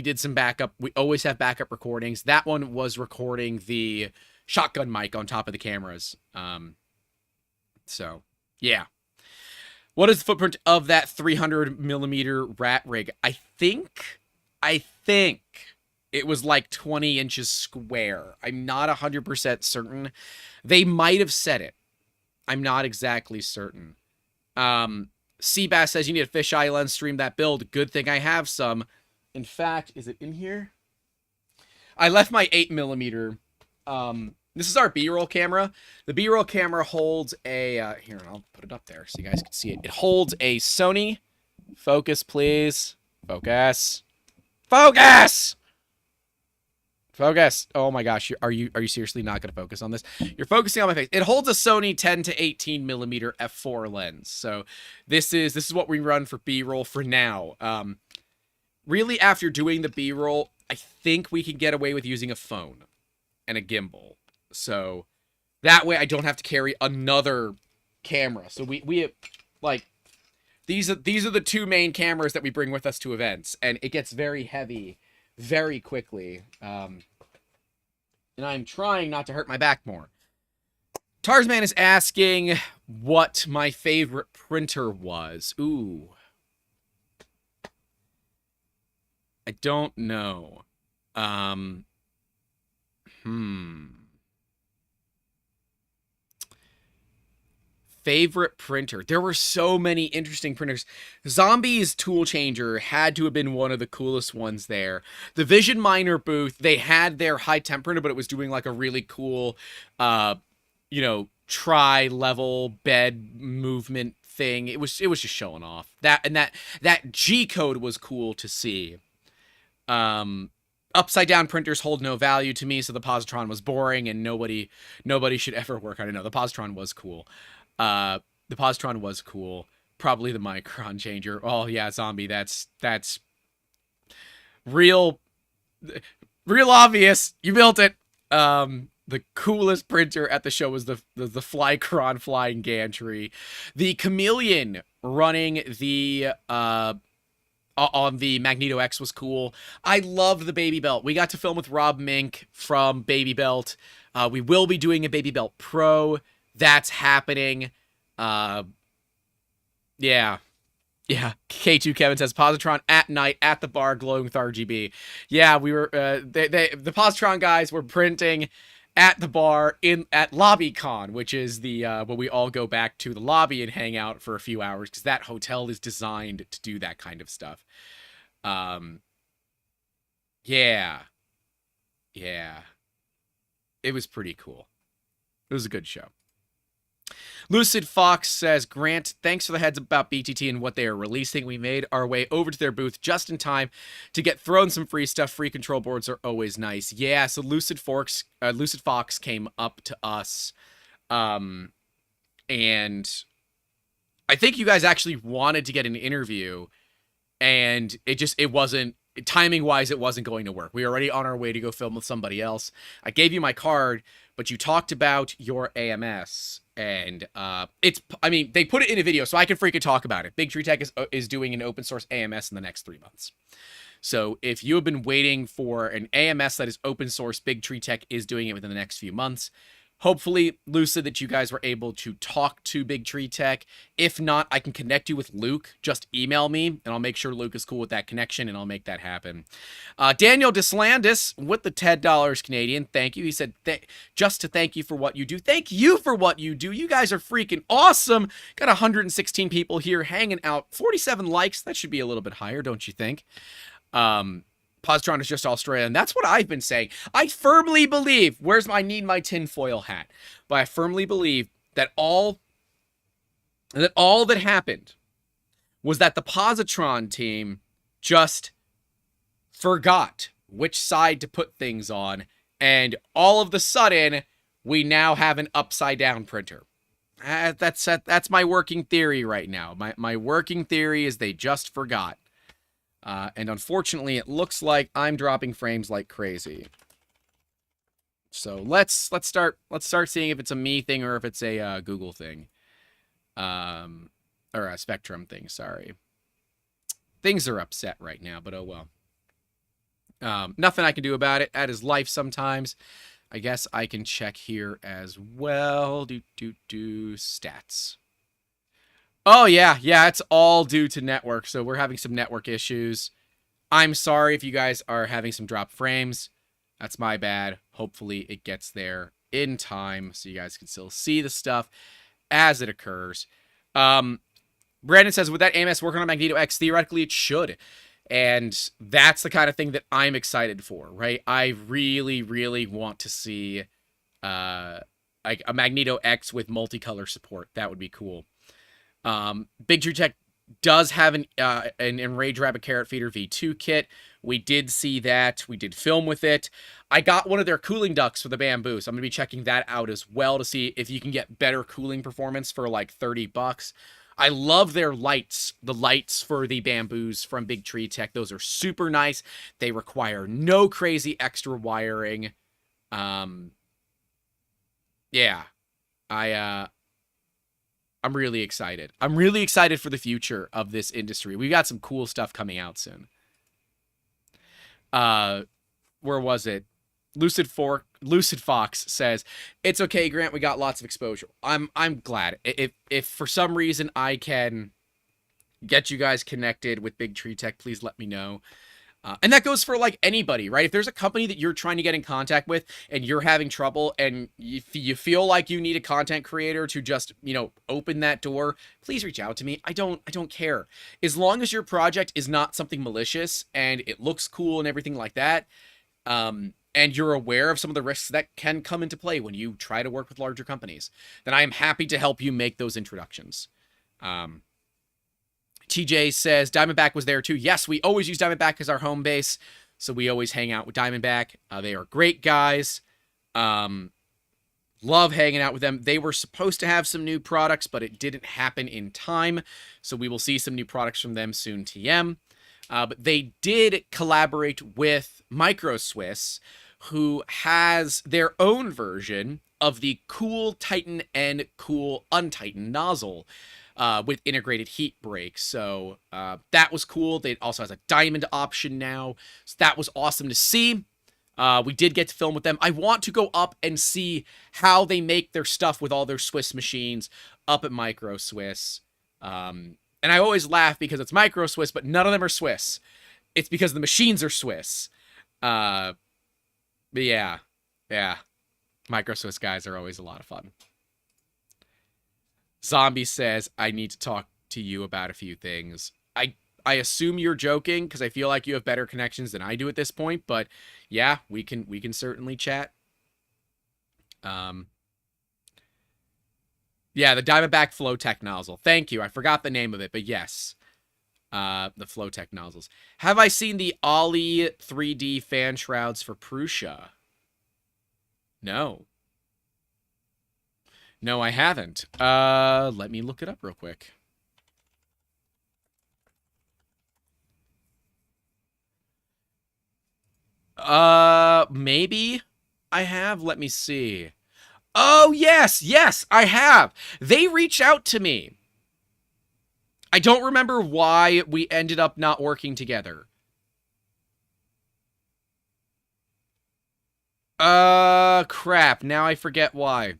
did some backup. We always have backup recordings. That one was recording the shotgun mic on top of the cameras. So yeah. What is the footprint of that 300 millimeter rat rig? I think it was like 20 inches square. I'm not 100% certain. They might have said it. I'm not exactly certain. Seabass says you need a fisheye lens, stream that build. Good thing I have some. In fact, is it in here? I left my 8mm. This is our B-roll camera. The B-roll camera holds a... here, I'll put it up there so you guys can see it. It holds a Sony. Focus, please. Focus. Focus! Focus. Oh my gosh, are you seriously not going to focus on this? You're focusing on my face. It holds a Sony 10 to 18mm f4 lens. So this is what we run for B-roll for now. Really, after doing the B-roll, I think we can get away with using a phone and a gimbal. So that way I don't have to carry another camera. So we like these are the two main cameras that we bring with us to events, and it gets very heavy very quickly. And I'm trying not to hurt my back more. Tarzman is asking what my favorite printer was. Ooh. I don't know. Favorite printer. There were so many interesting printers. Zombie's Tool Changer had to have been one of the coolest ones there. The Vision Miner booth, they had their high temp printer, but it was doing like a really cool, tri-level bed movement thing. It was just showing off. That G code was cool to see. Upside down printers hold no value to me, so the Positron was boring and nobody should ever work on it. No, the Positron was cool. The Positron was cool. Probably the Micron Changer. Oh yeah, Zombie. That's real obvious. You built it. The coolest printer at the show was the Flycron flying gantry. The Chameleon running the on the Magneto X was cool. I love the Baby Belt. We got to film with Rob Mink from Baby Belt. We will be doing a Baby Belt Pro. That's happening. Yeah. K2 Kevin says Positron at night at the bar glowing with RGB. Yeah, we were the Positron guys were printing at the bar at LobbyCon, which is the when we all go back to the lobby and hang out for a few hours, because that hotel is designed to do that kind of stuff. Um, yeah, yeah, it was pretty cool. It was a good show. Lucid Fox says, Grant, thanks for the heads up about BTT and what they are releasing. We made our way over to their booth just in time to get thrown some free stuff. Free control boards are always nice. Yeah, so Lucid Fox came up to us, and I think you guys actually wanted to get an interview, and it wasn't, timing wise, it wasn't going to work. We were already on our way to go film with somebody else. I gave you my card, but you talked about your AMS, and they put it in a video, so I can freaking talk about it. Big Tree Tech is doing an open source AMS in the next 3 months. So if you have been waiting for an AMS that is open source, Big Tree Tech is doing it within the next few months. Hopefully, Lucid, that you guys were able to talk to Big Tree Tech. If not, I can connect you with Luke. Just email me, and I'll make sure Luke is cool with that connection, and I'll make that happen. Daniel Deslandis with the $10 Canadian. Thank you. He said, just to thank you for what you do. Thank you for what you do. You guys are freaking awesome. Got 116 people here hanging out. 47 likes. That should be a little bit higher, don't you think? Positron is just Australia, and that's what I've been saying. I firmly believe, I need my tinfoil hat, but I firmly believe that all that happened was that the Positron team just forgot which side to put things on, and all of the sudden, we now have an upside-down printer. That's my working theory right now. My working theory is they just forgot. And unfortunately, it looks like I'm dropping frames like crazy. So let's start seeing if it's a me thing or if it's a Google thing, or a Spectrum thing. Sorry, things are upset right now, but oh well. Nothing I can do about it. That is life sometimes. I guess I can check here as well. Stats. Oh, yeah, it's all due to network, so we're having some network issues. I'm sorry if you guys are having some drop frames. That's my bad. Hopefully it gets there in time so you guys can still see the stuff as it occurs. Brandon says, with that AMS working on Magneto X, theoretically it should. And that's the kind of thing that I'm excited for, right? I really, really want to see like a Magneto X with multicolor support. That would be cool. Big Tree Tech does have an Enraged Rabbit Carrot Feeder V2 kit. We did see that. We did film with it. I got one of their cooling ducts for the Bamboo, so I'm going to be checking that out as well to see if you can get better cooling performance for like $30. I love their lights. The lights for the Bamboos from Big Tree Tech. Those are super nice. They require no crazy extra wiring. Yeah. I'm really excited. I'm really excited for the future of this industry. We got some cool stuff coming out soon. Where was it? Lucid Fox says, "It's okay, Grant. We got lots of exposure. I'm glad. If for some reason I can get you guys connected with Big Tree Tech, please let me know." And that goes for like anybody, right? If there's a company that you're trying to get in contact with and you're having trouble and you feel like you need a content creator to just, open that door, please reach out to me. I don't care. As long as your project is not something malicious and it looks cool and everything like that, and you're aware of some of the risks that can come into play when you try to work with larger companies, then I am happy to help you make those introductions. TJ says, Diamondback was there too. Yes, we always use Diamondback as our home base, so we always hang out with Diamondback. They are great guys. Love hanging out with them. They were supposed to have some new products, but it didn't happen in time, so we will see some new products from them soon, TM. But they did collaborate with Micro Swiss, who has their own version of the Cool Titan and Cool Untighten nozzle, with integrated heat break. So that was cool. They also has a diamond option now. So that was awesome to see. We did get to film with them. I want to go up and see how they make their stuff with all their Swiss machines up at Micro Swiss. And I always laugh because it's Micro Swiss, but none of them are Swiss. It's because the machines are Swiss. But yeah. Micro Swiss guys are always a lot of fun. Zombie says, I need to talk to you about a few things. I assume you're joking because I feel like you have better connections than I do at this point, but yeah, we can certainly chat. Yeah, the Diamondback Flow-Tech nozzle. Thank you. I forgot the name of it, but yes. The Flow-Tech nozzles. Have I seen the Ollie 3D fan shrouds for Prusa? No. No, I haven't. Let me look it up real quick. Maybe I have. Let me see. Oh, yes, I have. They reached out to me. I don't remember why we ended up not working together. Crap. Now I forget why.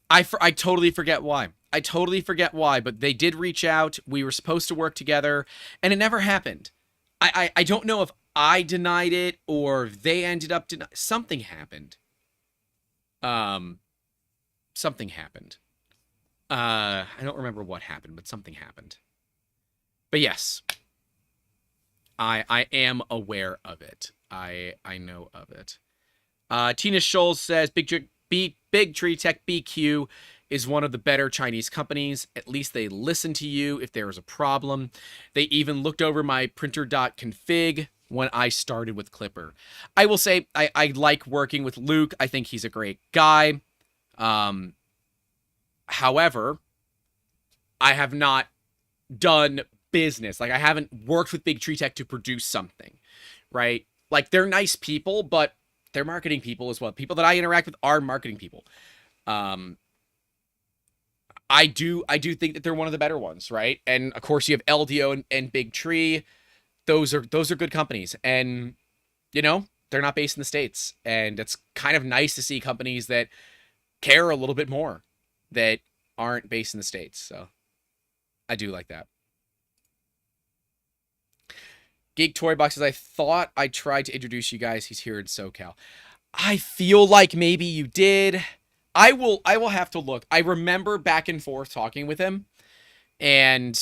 I totally forget why. I totally forget why, but they did reach out. We were supposed to work together, and it never happened. I don't know if I denied it or they ended up denying. Something happened. Something happened. I don't remember what happened, but something happened. But yes, I am aware of it. I know of it. Tina Scholes says Big Tree Tech BQ is one of the better Chinese companies. At least they listen to you if there is a problem. They even looked over my printer.config when I started with Clipper. I will say I like working with Luke. I think he's a great guy. However, I have not done business. Like, I haven't worked with Big Tree Tech to produce something, right? Like, they're nice people, but they're marketing people as well. People that I interact with are marketing people. I do think that they're one of the better ones, right? And of course, you have LDO and Big Tree. Those are good companies, and you know they're not based in the States, and it's kind of nice to see companies that care a little bit more that aren't based in the States. So I do like that. Geek Toy Box says, I thought I tried to introduce you guys. He's here in SoCal. I feel like maybe you did. I will have to look. I remember back and forth talking with him, and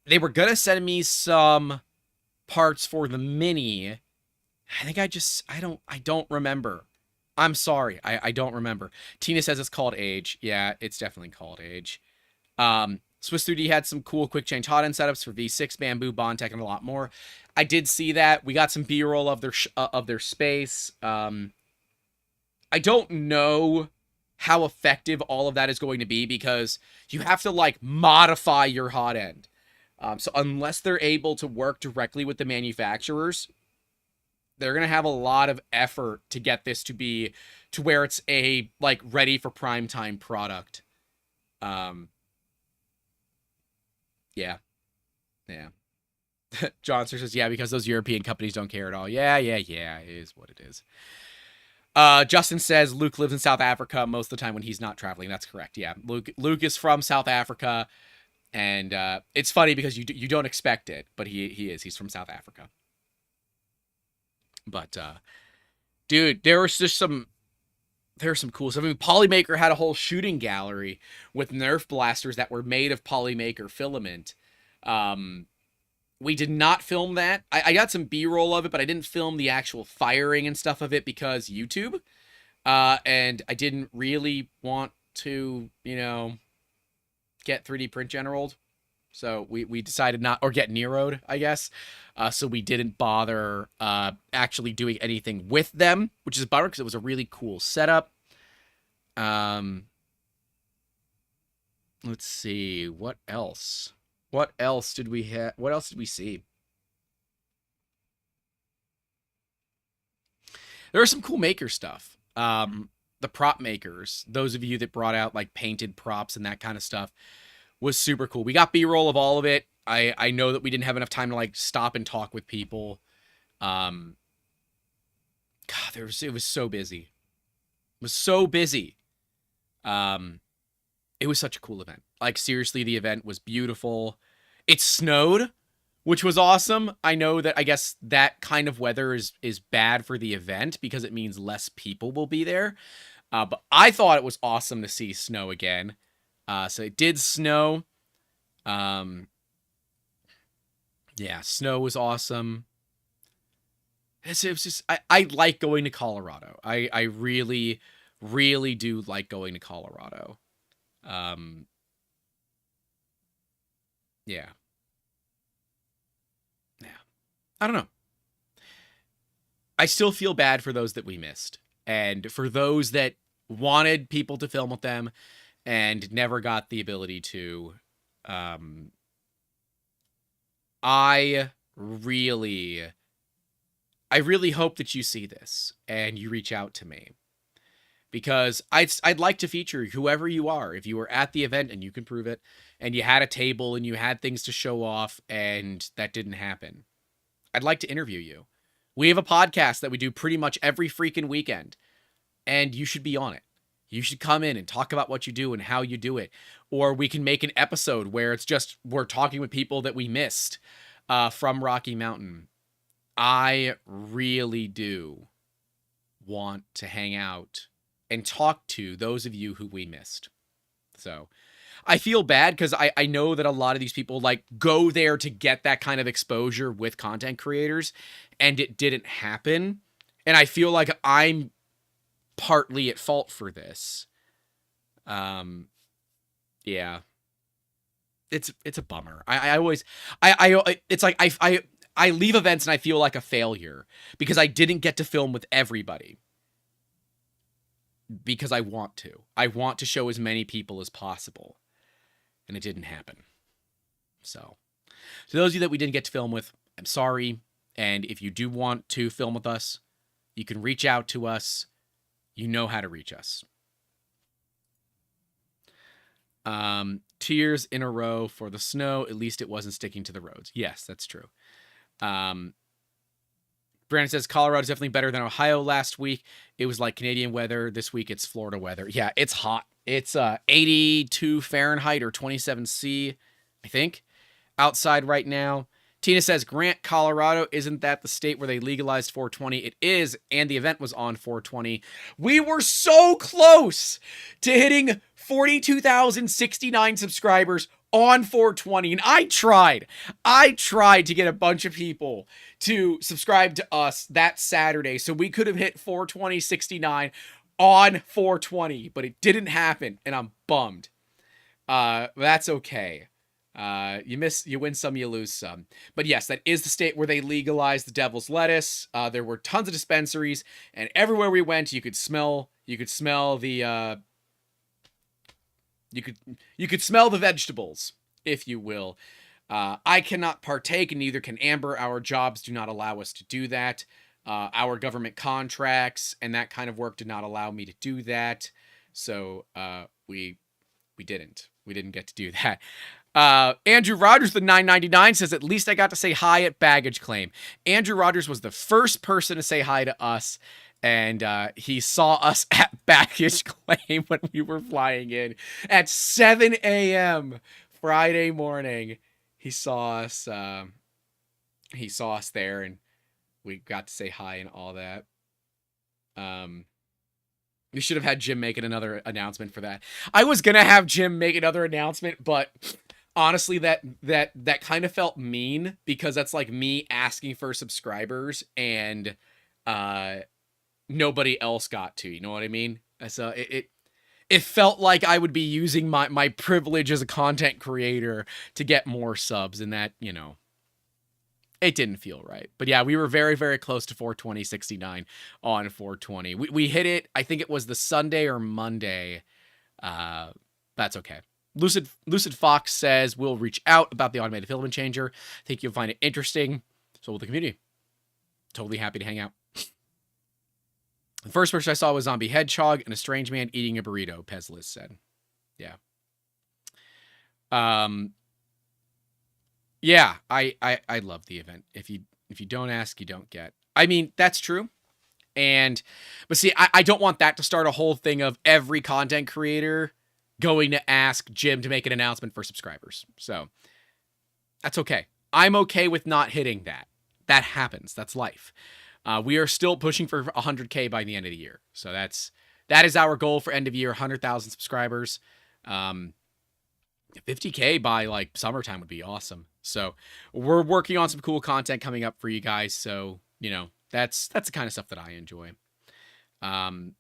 they were gonna send me some parts for the Mini. I think I don't remember. I'm sorry. I don't remember. Tina says it's called Age. Yeah, it's definitely called Age. Swiss 3D had some cool quick change hot end setups for V6, Bamboo, Bondtech, and a lot more. I did see that. We got some B-roll of their space. I don't know how effective all of that is going to be because you have to like modify your hot end. So unless they're able to work directly with the manufacturers, they're going to have a lot of effort to get this to be to where it's a like ready for prime time product. Yeah. Johnson says, yeah, because those European companies don't care at all. Yeah, it is what it is. Justin says Luke lives in South Africa most of the time when he's not traveling. That's correct. Yeah, Luke is from South Africa, and it's funny because you don't expect it, but he is. He's from South Africa. But dude, there's some cool stuff. I mean, Polymaker had a whole shooting gallery with Nerf blasters that were made of Polymaker filament. We did not film that. I got some B-roll of it, but I didn't film the actual firing and stuff of it because YouTube. And I didn't really want to, get 3D print generaled. So we decided not, or get Nero'd, I guess. So we didn't bother actually doing anything with them, which is a bummer because it was a really cool setup. Let's see, what else? What else did we have? What else did we see? There was some cool maker stuff. The prop makers, those of you that brought out like painted props and that kind of stuff, was super cool. We got B-roll of all of it. I know that we didn't have enough time to like stop and talk with people. God, it was so busy. It was so busy. It was such a cool event. Like, seriously, the event was beautiful. It snowed, which was awesome. I know that I guess that kind of weather is bad for the event because it means less people will be there. But I thought it was awesome to see snow again. So it did snow. Um, yeah, snow was awesome. It was just I like going to Colorado. I really, really do like going to Colorado. Um, yeah, yeah. I don't know. I still feel bad for those that we missed, and for those that wanted people to film with them and never got the ability to. Um, I really, I really hope that you see this and you reach out to me because I'd like to feature whoever you are. If you were at the event and you can prove it, and you had a table and you had things to show off, and that didn't happen, I'd like to interview you. We have a podcast that we do pretty much every freaking weekend, and you should be on it. You should come in and talk about what you do and how you do it. Or we can make an episode where it's just we're talking with people that we missed from Rocky Mountain. I really do want to hang out and talk to those of you who we missed. So I feel bad because I know that a lot of these people like go there to get that kind of exposure with content creators, and it didn't happen. And I feel like I'm partly at fault for this. Yeah, it's a bummer. I always it's like I leave events and I feel like a failure because I didn't get to film with everybody. Because I want to. I want to show as many people as possible. And it didn't happen. So, to those of you that we didn't get to film with, I'm sorry. And if you do want to film with us, you can reach out to us. You know how to reach us. 2 years in a row for the snow. At least it wasn't sticking to the roads. Yes, that's true. Brandon says Colorado's definitely better than Ohio last week. It was like Canadian weather. This week it's Florida weather. Yeah, it's hot. It's 82 Fahrenheit or 27 C, I think, outside right now. Tina says Grant, Colorado, isn't that the state where they legalized 420? It is, and the event was on 420. We were so close to hitting 42,069 subscribers on 420, and I tried to get a bunch of people to subscribe to us that Saturday so we could have hit 420.69 on 420, but it didn't happen, and I'm bummed. That's okay. You win some, you lose some. But yes, that is the state where they legalized the devil's lettuce. There were tons of dispensaries, and everywhere we went, you could smell the you could smell the vegetables, if you will. I cannot partake, and neither can Amber. Our jobs do not allow us to do that. Our government contracts and that kind of work did not allow me to do that. So we didn't get to do that. Andrew Rogers, the 999, says, at least I got to say hi at baggage claim. Andrew Rogers was the first person to say hi to us, and he saw us at baggage claim when we were flying in at 7 a.m. Friday morning. He saw us there, and we got to say hi and all that. We should have had Jim make another announcement for that. I was gonna have Jim make another announcement, but honestly, that kind of felt mean because that's like me asking for subscribers and nobody else got to. You know what I mean? So it felt like I would be using my privilege as a content creator to get more subs, and that, you know, it didn't feel right. But yeah, we were very, very close to 420.69 on 420. We hit it, I think it was the Sunday or Monday. That's okay. Lucid Fox says, we'll reach out about the automated filament changer. I think you'll find it interesting. So will the community. Totally happy to hang out. The first person I saw was Zombie Hedgehog and a strange man eating a burrito, Pezlis said. Yeah. Yeah, I love the event. If you don't ask, you don't get. I mean, that's true. But see, I don't want that to start a whole thing of every content creator going to ask Jim to make an announcement for subscribers. So that's okay. I'm okay with not hitting that. That happens. That's life. We are still pushing for 100K by the end of the year. So that is our goal for end of year, 100,000 subscribers. 50K by like summertime would be awesome. So we're working on some cool content coming up for you guys. So, you know, that's the kind of stuff that I enjoy. I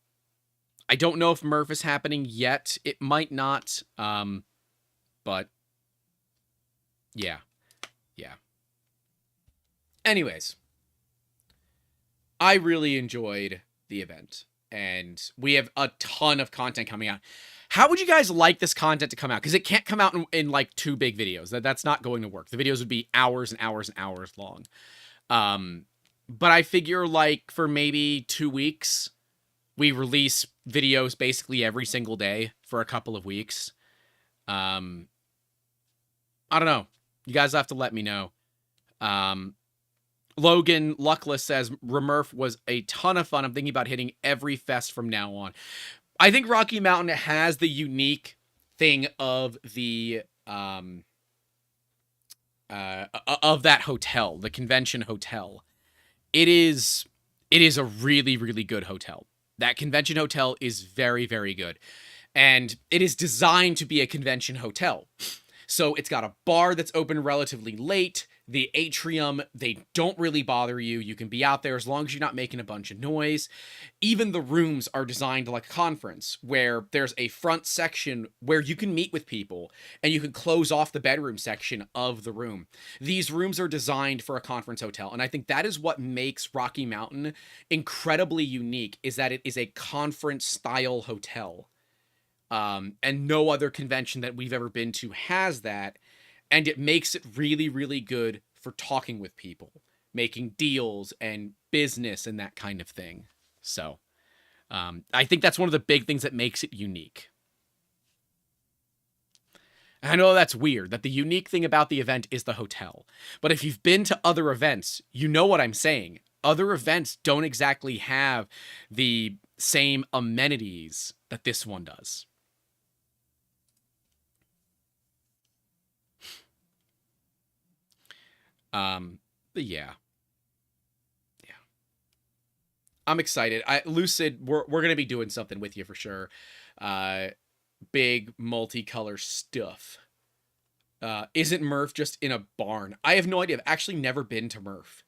don't know if Murph is happening yet. It might not. But yeah. Anyways, I really enjoyed the event, and we have a ton of content coming out. How would you guys like this content to come out? Because it can't come out in like 2 big videos. That's not going to work. The videos would be hours and hours and hours long. But I figure like for maybe 2 weeks, we release videos basically every single day for a couple of weeks. I don't know. You guys have to let me know. Logan Luckless says, Remurf was a ton of fun. I'm thinking about hitting every fest from now on. I think Rocky Mountain has the unique thing of the of that hotel, the convention hotel. It is a really, really good hotel. That convention hotel is very, very good. And it is designed to be a convention hotel. So it's got a bar that's open relatively late. The atrium, they don't really bother you. You can be out there as long as you're not making a bunch of noise. Even the rooms are designed like a conference, where there's a front section where you can meet with people and you can close off the bedroom section of the room. These rooms are designed for a conference hotel. And I think that is what makes Rocky Mountain incredibly unique, is that it is a conference style hotel. And no other convention that we've ever been to has that. And it makes it really, really good for talking with people, making deals and business and that kind of thing. So I think that's one of the big things that makes it unique. I know that's weird, that the unique thing about the event is the hotel. But if you've been to other events, you know what I'm saying. Other events don't exactly have the same amenities that this one does. But yeah. I'm excited. Lucid, we're gonna be doing something with you for sure. Big multicolor stuff. Isn't Murph just in a barn? I have no idea. I've actually never been to Murph.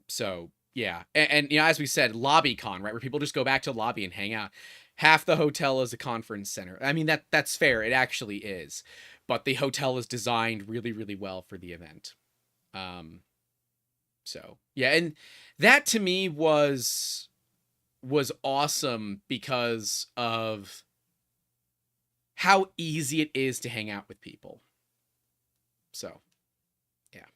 So yeah, and you know, as we said, LobbyCon, right, where people just go back to the lobby and hang out. Half the hotel is a conference center. I mean, that's fair. It actually is. But the hotel is designed really, really well for the event. So yeah, and that to me was awesome because of how easy it is to hang out with people. So yeah.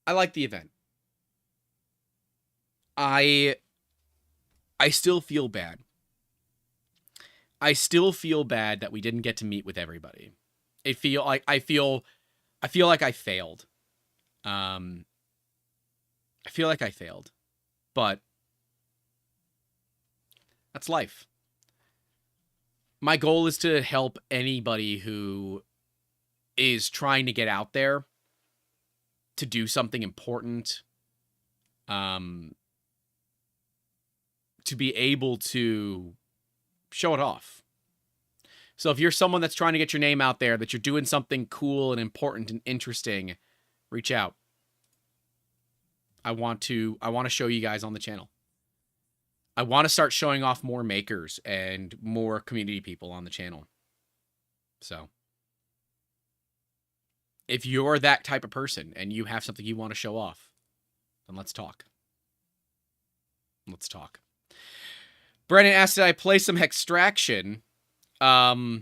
I like the event. I still feel bad. I still feel bad that we didn't get to meet with everybody. I feel like I failed. I feel like I failed. But that's life. My goal is to help anybody who is trying to get out there to do something important, to be able to show it off. So if you're someone that's trying to get your name out there, that you're doing something cool and important and interesting, reach out. I want to show you guys on the channel. I want to start showing off more makers and more community people on the channel. So if you're that type of person and you have something you want to show off, then let's talk. Let's talk. Brennan asked, did I play some Hextraction? No,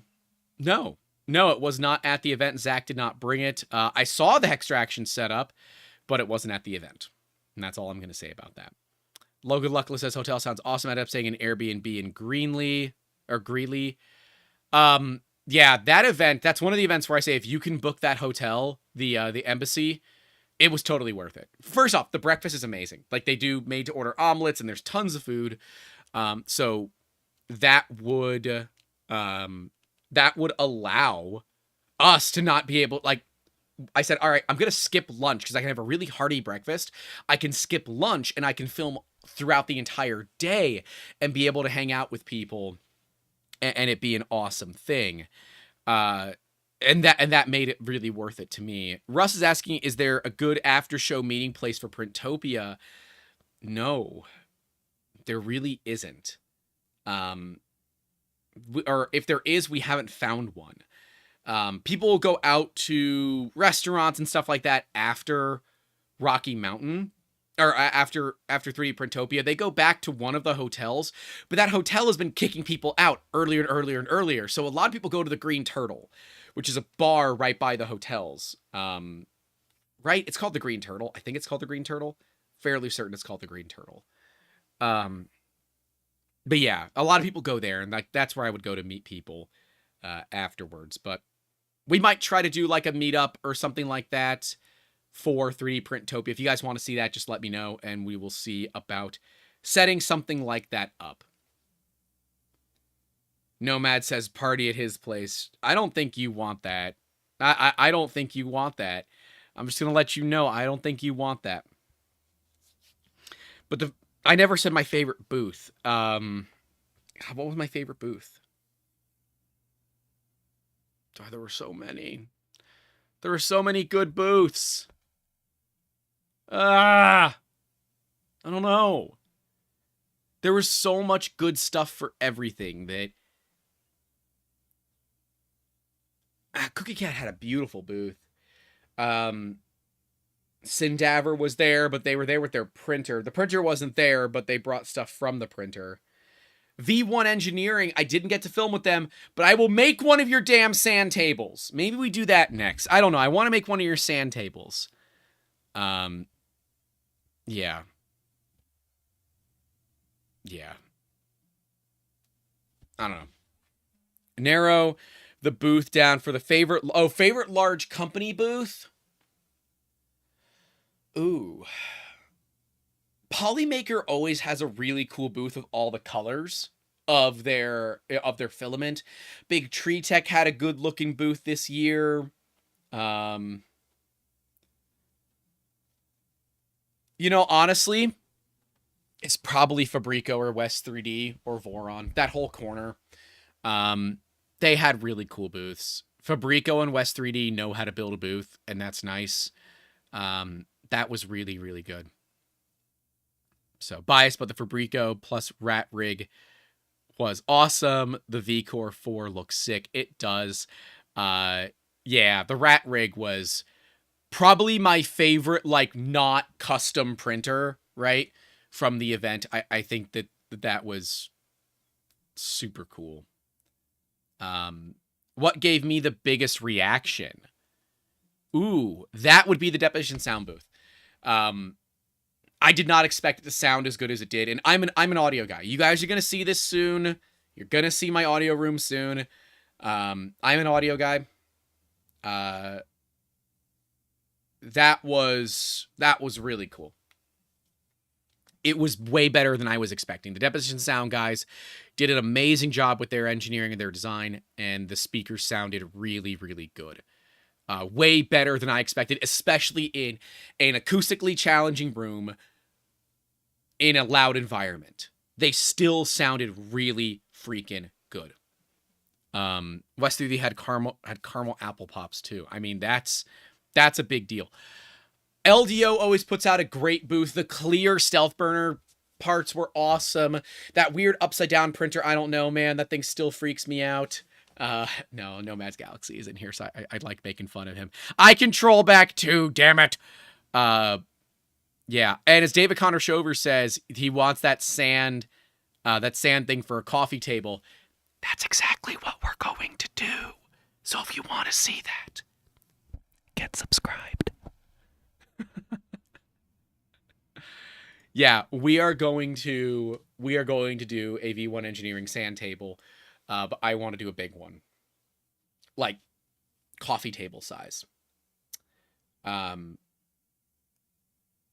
it was not at the event. Zach did not bring it. I saw the Hextraction setup, but it wasn't at the event. And that's all I'm going to say about that. Logan Luckless says, hotel sounds awesome. I ended up staying in Airbnb in Greeley. Yeah, that event, that's one of the events where I say, if you can book that hotel, the embassy, it was totally worth it. First off, the breakfast is amazing. Like, they do made to order omelets and there's tons of food. So that would allow us to not be able, like, I said, all right, I'm going to skip lunch because I can have a really hearty breakfast. I can skip lunch and I can film throughout the entire day and be able to hang out with people and it be an awesome thing. And that made it really worth it to me. Russ is asking, is there a good after show meeting place for Printopia? No, there really isn't. Or if there is, we haven't found one. People will go out to restaurants and stuff like that after Rocky Mountain, or after 3D Printopia. They go back to one of the hotels, but that hotel has been kicking people out earlier and earlier and earlier. So a lot of people go to the Green Turtle, which is a bar right by the hotels. Right? It's called the Green Turtle. I think it's called the Green Turtle. Fairly certain it's called the Green Turtle. But yeah, a lot of people go there, and that's where I would go to meet people afterwards. But we might try to do like a meetup or something like that for 3D Printopia. If you guys want to see that, just let me know, and we will see about setting something like that up. Nomad says party at his place. I don't think you want that. I don't think you want that. I'm just going to let you know, I don't think you want that. But I never said my favorite booth. What was my favorite booth? Oh, there were so many. There were so many good booths. I don't know. There was so much good stuff for everything that... Cookie Cat had a beautiful booth. Sindaver was there, but they were there with their printer. The printer wasn't there, but they brought stuff from the printer. V1 Engineering, I didn't get to film with them, but I will make one of your damn sand tables. Maybe we do that next. I don't know. I want to make one of your sand tables. Yeah. Yeah. I don't know. Narrow the booth down for the favorite large company booth. Ooh. Polymaker always has a really cool booth with all the colors of their filament. Big Tree Tech had a good looking booth this year. You know, honestly, it's probably Fabrico or West 3D or Voron. That whole corner. They had really cool booths. Fabrico and West 3D know how to build a booth, and that's nice. That was really, really good. So biased, but the Fabrico plus Rat Rig was awesome. The VCore 4 looks sick. It does. Yeah, the Rat Rig was probably my favorite, like, not custom printer, right? From the event. I think that was super cool. What gave me the biggest reaction? Ooh, that would be the Deposition Sound booth. I did not expect it to sound as good as it did, and I'm an audio guy. You guys are gonna see this soon. You're gonna see my audio room soon. I'm an audio guy. That was really cool. It was way better than I was expecting. The Deposition Sound guys did an amazing job with their engineering and their design, and the speakers sounded really, really good. Way better than I expected, especially in an acoustically challenging room in a loud environment. They still sounded really freaking good. West 3D had caramel apple pops too. I mean, that's a big deal. LDO always puts out a great booth. The clear Stealth Burner parts were awesome. That weird upside down printer, I don't know, man. That thing still freaks me out. No, Nomad's Galaxy is in here, so I like making fun of him. I control back too, damn it. Yeah, and as David Connor Shover says, he wants that sand thing for a coffee table. That's exactly what we're going to do. So if you want to see that, get subscribed. Yeah, we are going to do a V1 Engineering sand table, but I want to do a big one, like coffee table size.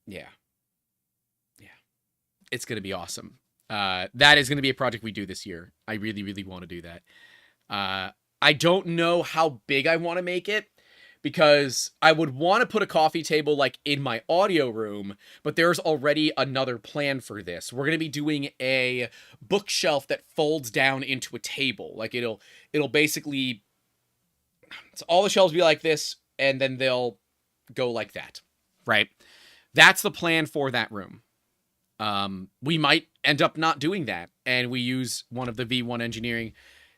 Yeah. Yeah. It's going to be awesome. That is going to be a project we do this year. I really, really want to do that. I don't know how big I want to make it because I would want to put a coffee table like in my audio room, but there's already another plan for this. We're going to be doing a bookshelf that folds down into a table. Like it'll basically, so all the shelves be like this and then they'll go like that. Right? That's the plan for that room. We might end up not doing that and we use one of the V1 engineering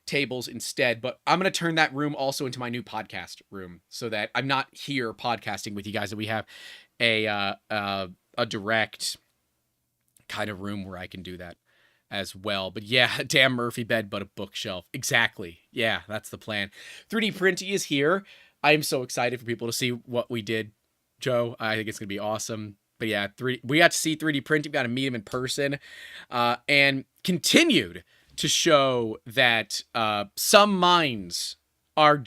tables instead, but I'm going to turn that room also into my new podcast room so that I'm not here podcasting with you guys, that we have a direct kind of room where I can do that as well. But yeah, damn Murphy bed, but a bookshelf. Exactly. Yeah, that's the plan. 3D printing is here. I'm so excited for people to see what we did, Joe. I think it's going to be awesome. But yeah, we got to see 3D printing. We got to meet him in person, and continued to show that some minds are.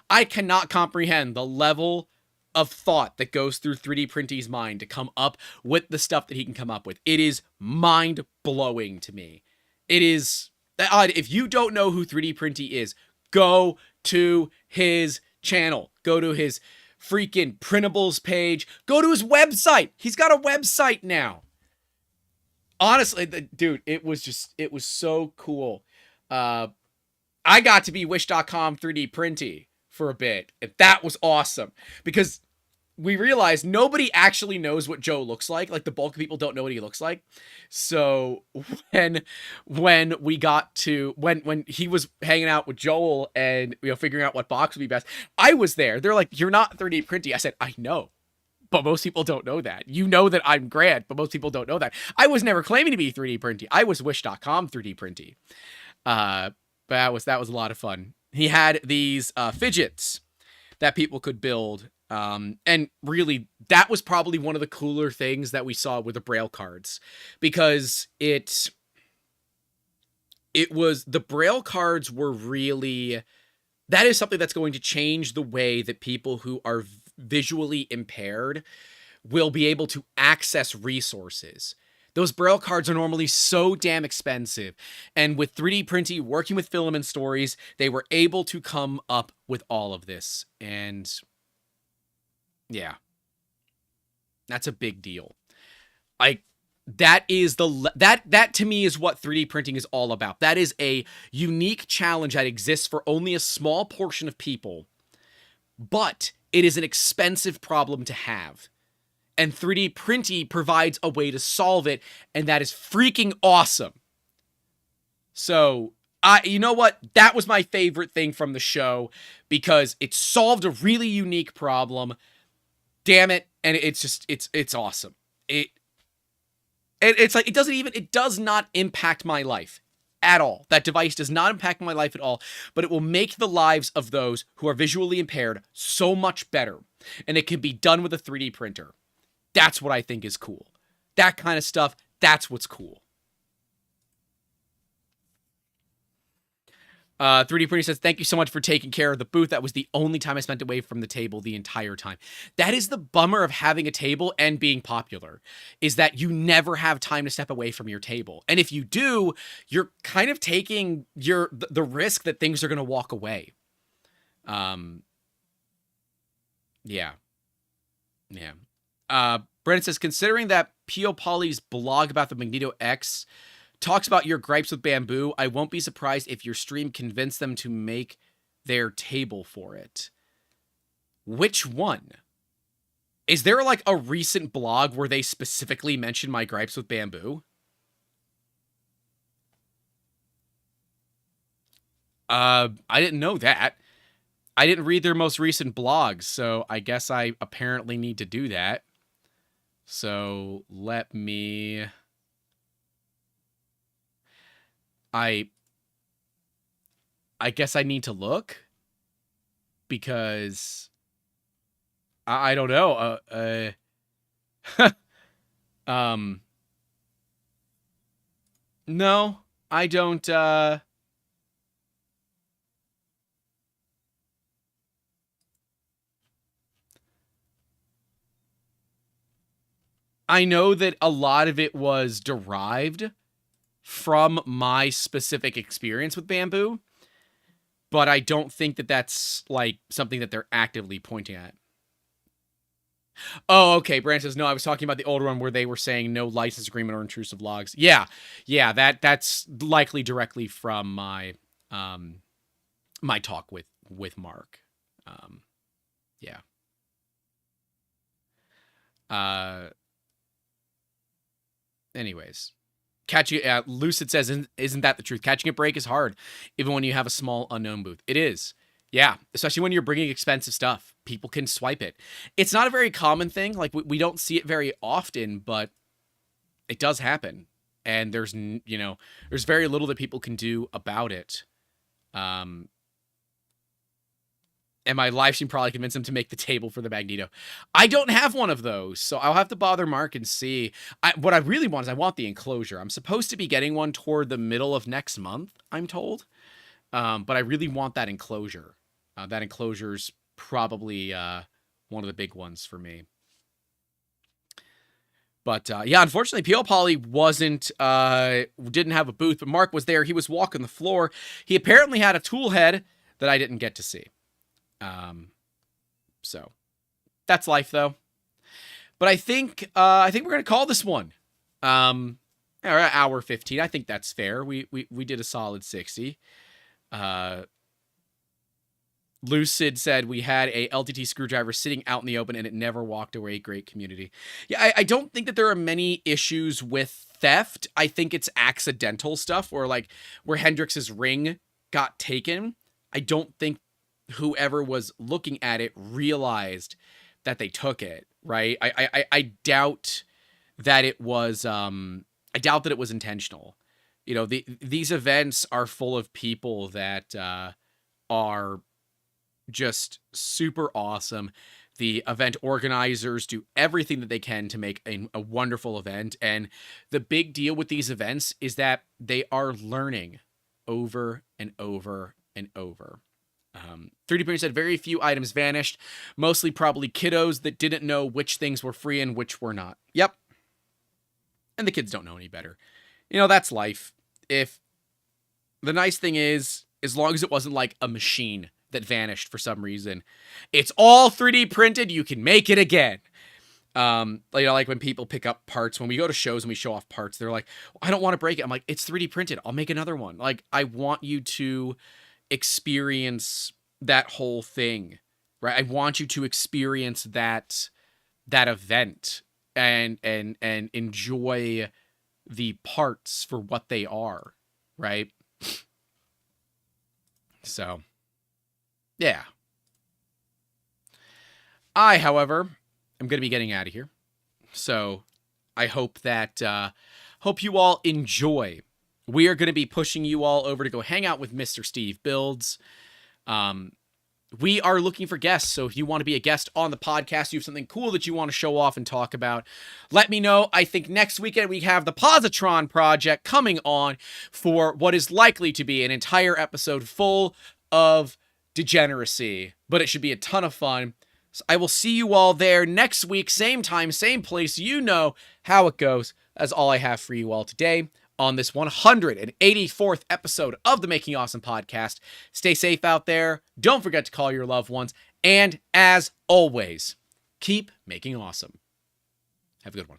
I cannot comprehend the level of thought that goes through 3D Printy's mind to come up with the stuff that he can come up with. It is mind blowing to me. It is. If you don't know who 3D Printy is, go to his channel. Go to his freaking printables page. Go to his website. He's got a website now. Honestly, dude, it was so cool. I got to be wish.com 3D Printy for a bit. And that was awesome because we realized nobody actually knows what Joe looks like. Like the bulk of people don't know what he looks like. So when we got to when he was hanging out with Joel and figuring out what box would be best, I was there. They're like, "You're not 3D Printy." I said, "I know. But most people don't know that. You know that I'm Grant, but most people don't know that. I was never claiming to be 3D Printy. I was wish.com 3D Printy. But that was a lot of fun. He had these fidgets that people could build. And really, that was probably one of the cooler things that we saw with the Braille cards. Because the Braille cards were really... That is something that's going to change the way that people who are visually impaired will be able to access resources. Those Braille cards are normally so damn expensive. And with 3D Printing, working with Filament Stories, they were able to come up with all of this. And yeah, that's a big deal. That to me is what 3D printing is all about. That is a unique challenge that exists for only a small portion of people, but it is an expensive problem to have. And 3D Printy provides a way to solve it, and that is freaking awesome. So, you know what? That was my favorite thing from the show, because it solved a really unique problem. Damn it. And it's awesome. It's like, it does not impact my life at all. That device does not impact my life at all, but it will make the lives of those who are visually impaired so much better. And it can be done with a 3D printer. That's what I think is cool. That kind of stuff, that's what's cool. 3D Printing says, thank you so much for taking care of the booth. That was the only time I spent away from the table the entire time. That is the bummer of having a table and being popular, is that you never have time to step away from your table. And if you do, you're kind of taking the risk that things are going to walk away. Yeah. Brennan says, considering that P.O. Polly's blog about the Magneto X talks about your gripes with bamboo, I won't be surprised if your stream convinced them to make their table for it. Which one? Is there like a recent blog where they specifically mention my gripes with bamboo? I didn't know that. I didn't read their most recent blogs, so I guess I apparently need to do that. So let me... I guess I need to look, because I don't know. No, I don't. I know that a lot of it was derived from my specific experience with bamboo, but I don't think that that's like something that they're actively pointing at. Oh, okay. Brand says no. I was talking about the older one where they were saying no license agreement or intrusive logs. Yeah, yeah. That's likely directly from um my talk with Mark. Um, yeah. Uh. Anyways, catching Lucid says, "Isn't that the truth? Catching a break is hard, even when you have a small unknown booth. It is." Yeah, especially when you're bringing expensive stuff. People can swipe it. It's not a very common thing. Like, we don't see it very often, but it does happen. And there's very little that people can do about it. Um, and my live stream probably convinced him to make the table for the Magneto. I don't have one of those, so I'll have to bother Mark and see. What I really want is I want the enclosure. I'm supposed to be getting one toward the middle of next month, I'm told. But I really want that enclosure. That enclosure's probably one of the big ones for me. But yeah, unfortunately, PL Poly didn't have a booth, but Mark was there. He was walking the floor. He apparently had a tool head that I didn't get to see. So that's life, though. But I think we're gonna call this one. Hour 15. I think that's fair. We did a solid 60. Lucid said we had a LTT screwdriver sitting out in the open and it never walked away. Great community. Yeah, I don't think that there are many issues with theft. I think it's accidental stuff or like where Hendrix's ring got taken. I don't think whoever was looking at it realized that they took it, right? I doubt that it was intentional. You know, these events are full of people that are just super awesome. The event organizers do everything that they can to make a wonderful event. And the big deal with these events is that they are learning over and over and over. 3D Printer said very few items vanished, mostly probably kiddos that didn't know which things were free and which were not. Yep. And the kids don't know any better. You know, that's life. If the nice thing is, as long as it wasn't like a machine that vanished for some reason, it's all 3D printed, you can make it again. Like when people pick up parts, when we go to shows and we show off parts, they're like, I don't want to break it. I'm like, it's 3D printed. I'll make another one. Like, I want you to experience that whole thing, right? I want you to experience that event and enjoy the parts for what they are, right? So, yeah. I, however, am going to be getting out of here. So, I hope that, hope you all enjoy. We are going to be pushing you all over to go hang out with Mr. Steve Builds. We are looking for guests, so if you want to be a guest on the podcast, you have something cool that you want to show off and talk about, let me know. I think next weekend we have the Positron Project coming on for what is likely to be an entire episode full of degeneracy, but it should be a ton of fun. So I will see you all there next week, same time, same place. You know how it goes. That's all I have for you all today on this 184th episode of the Making Awesome podcast. Stay safe out there. Don't forget to call your loved ones. And as always, keep making awesome. Have a good one.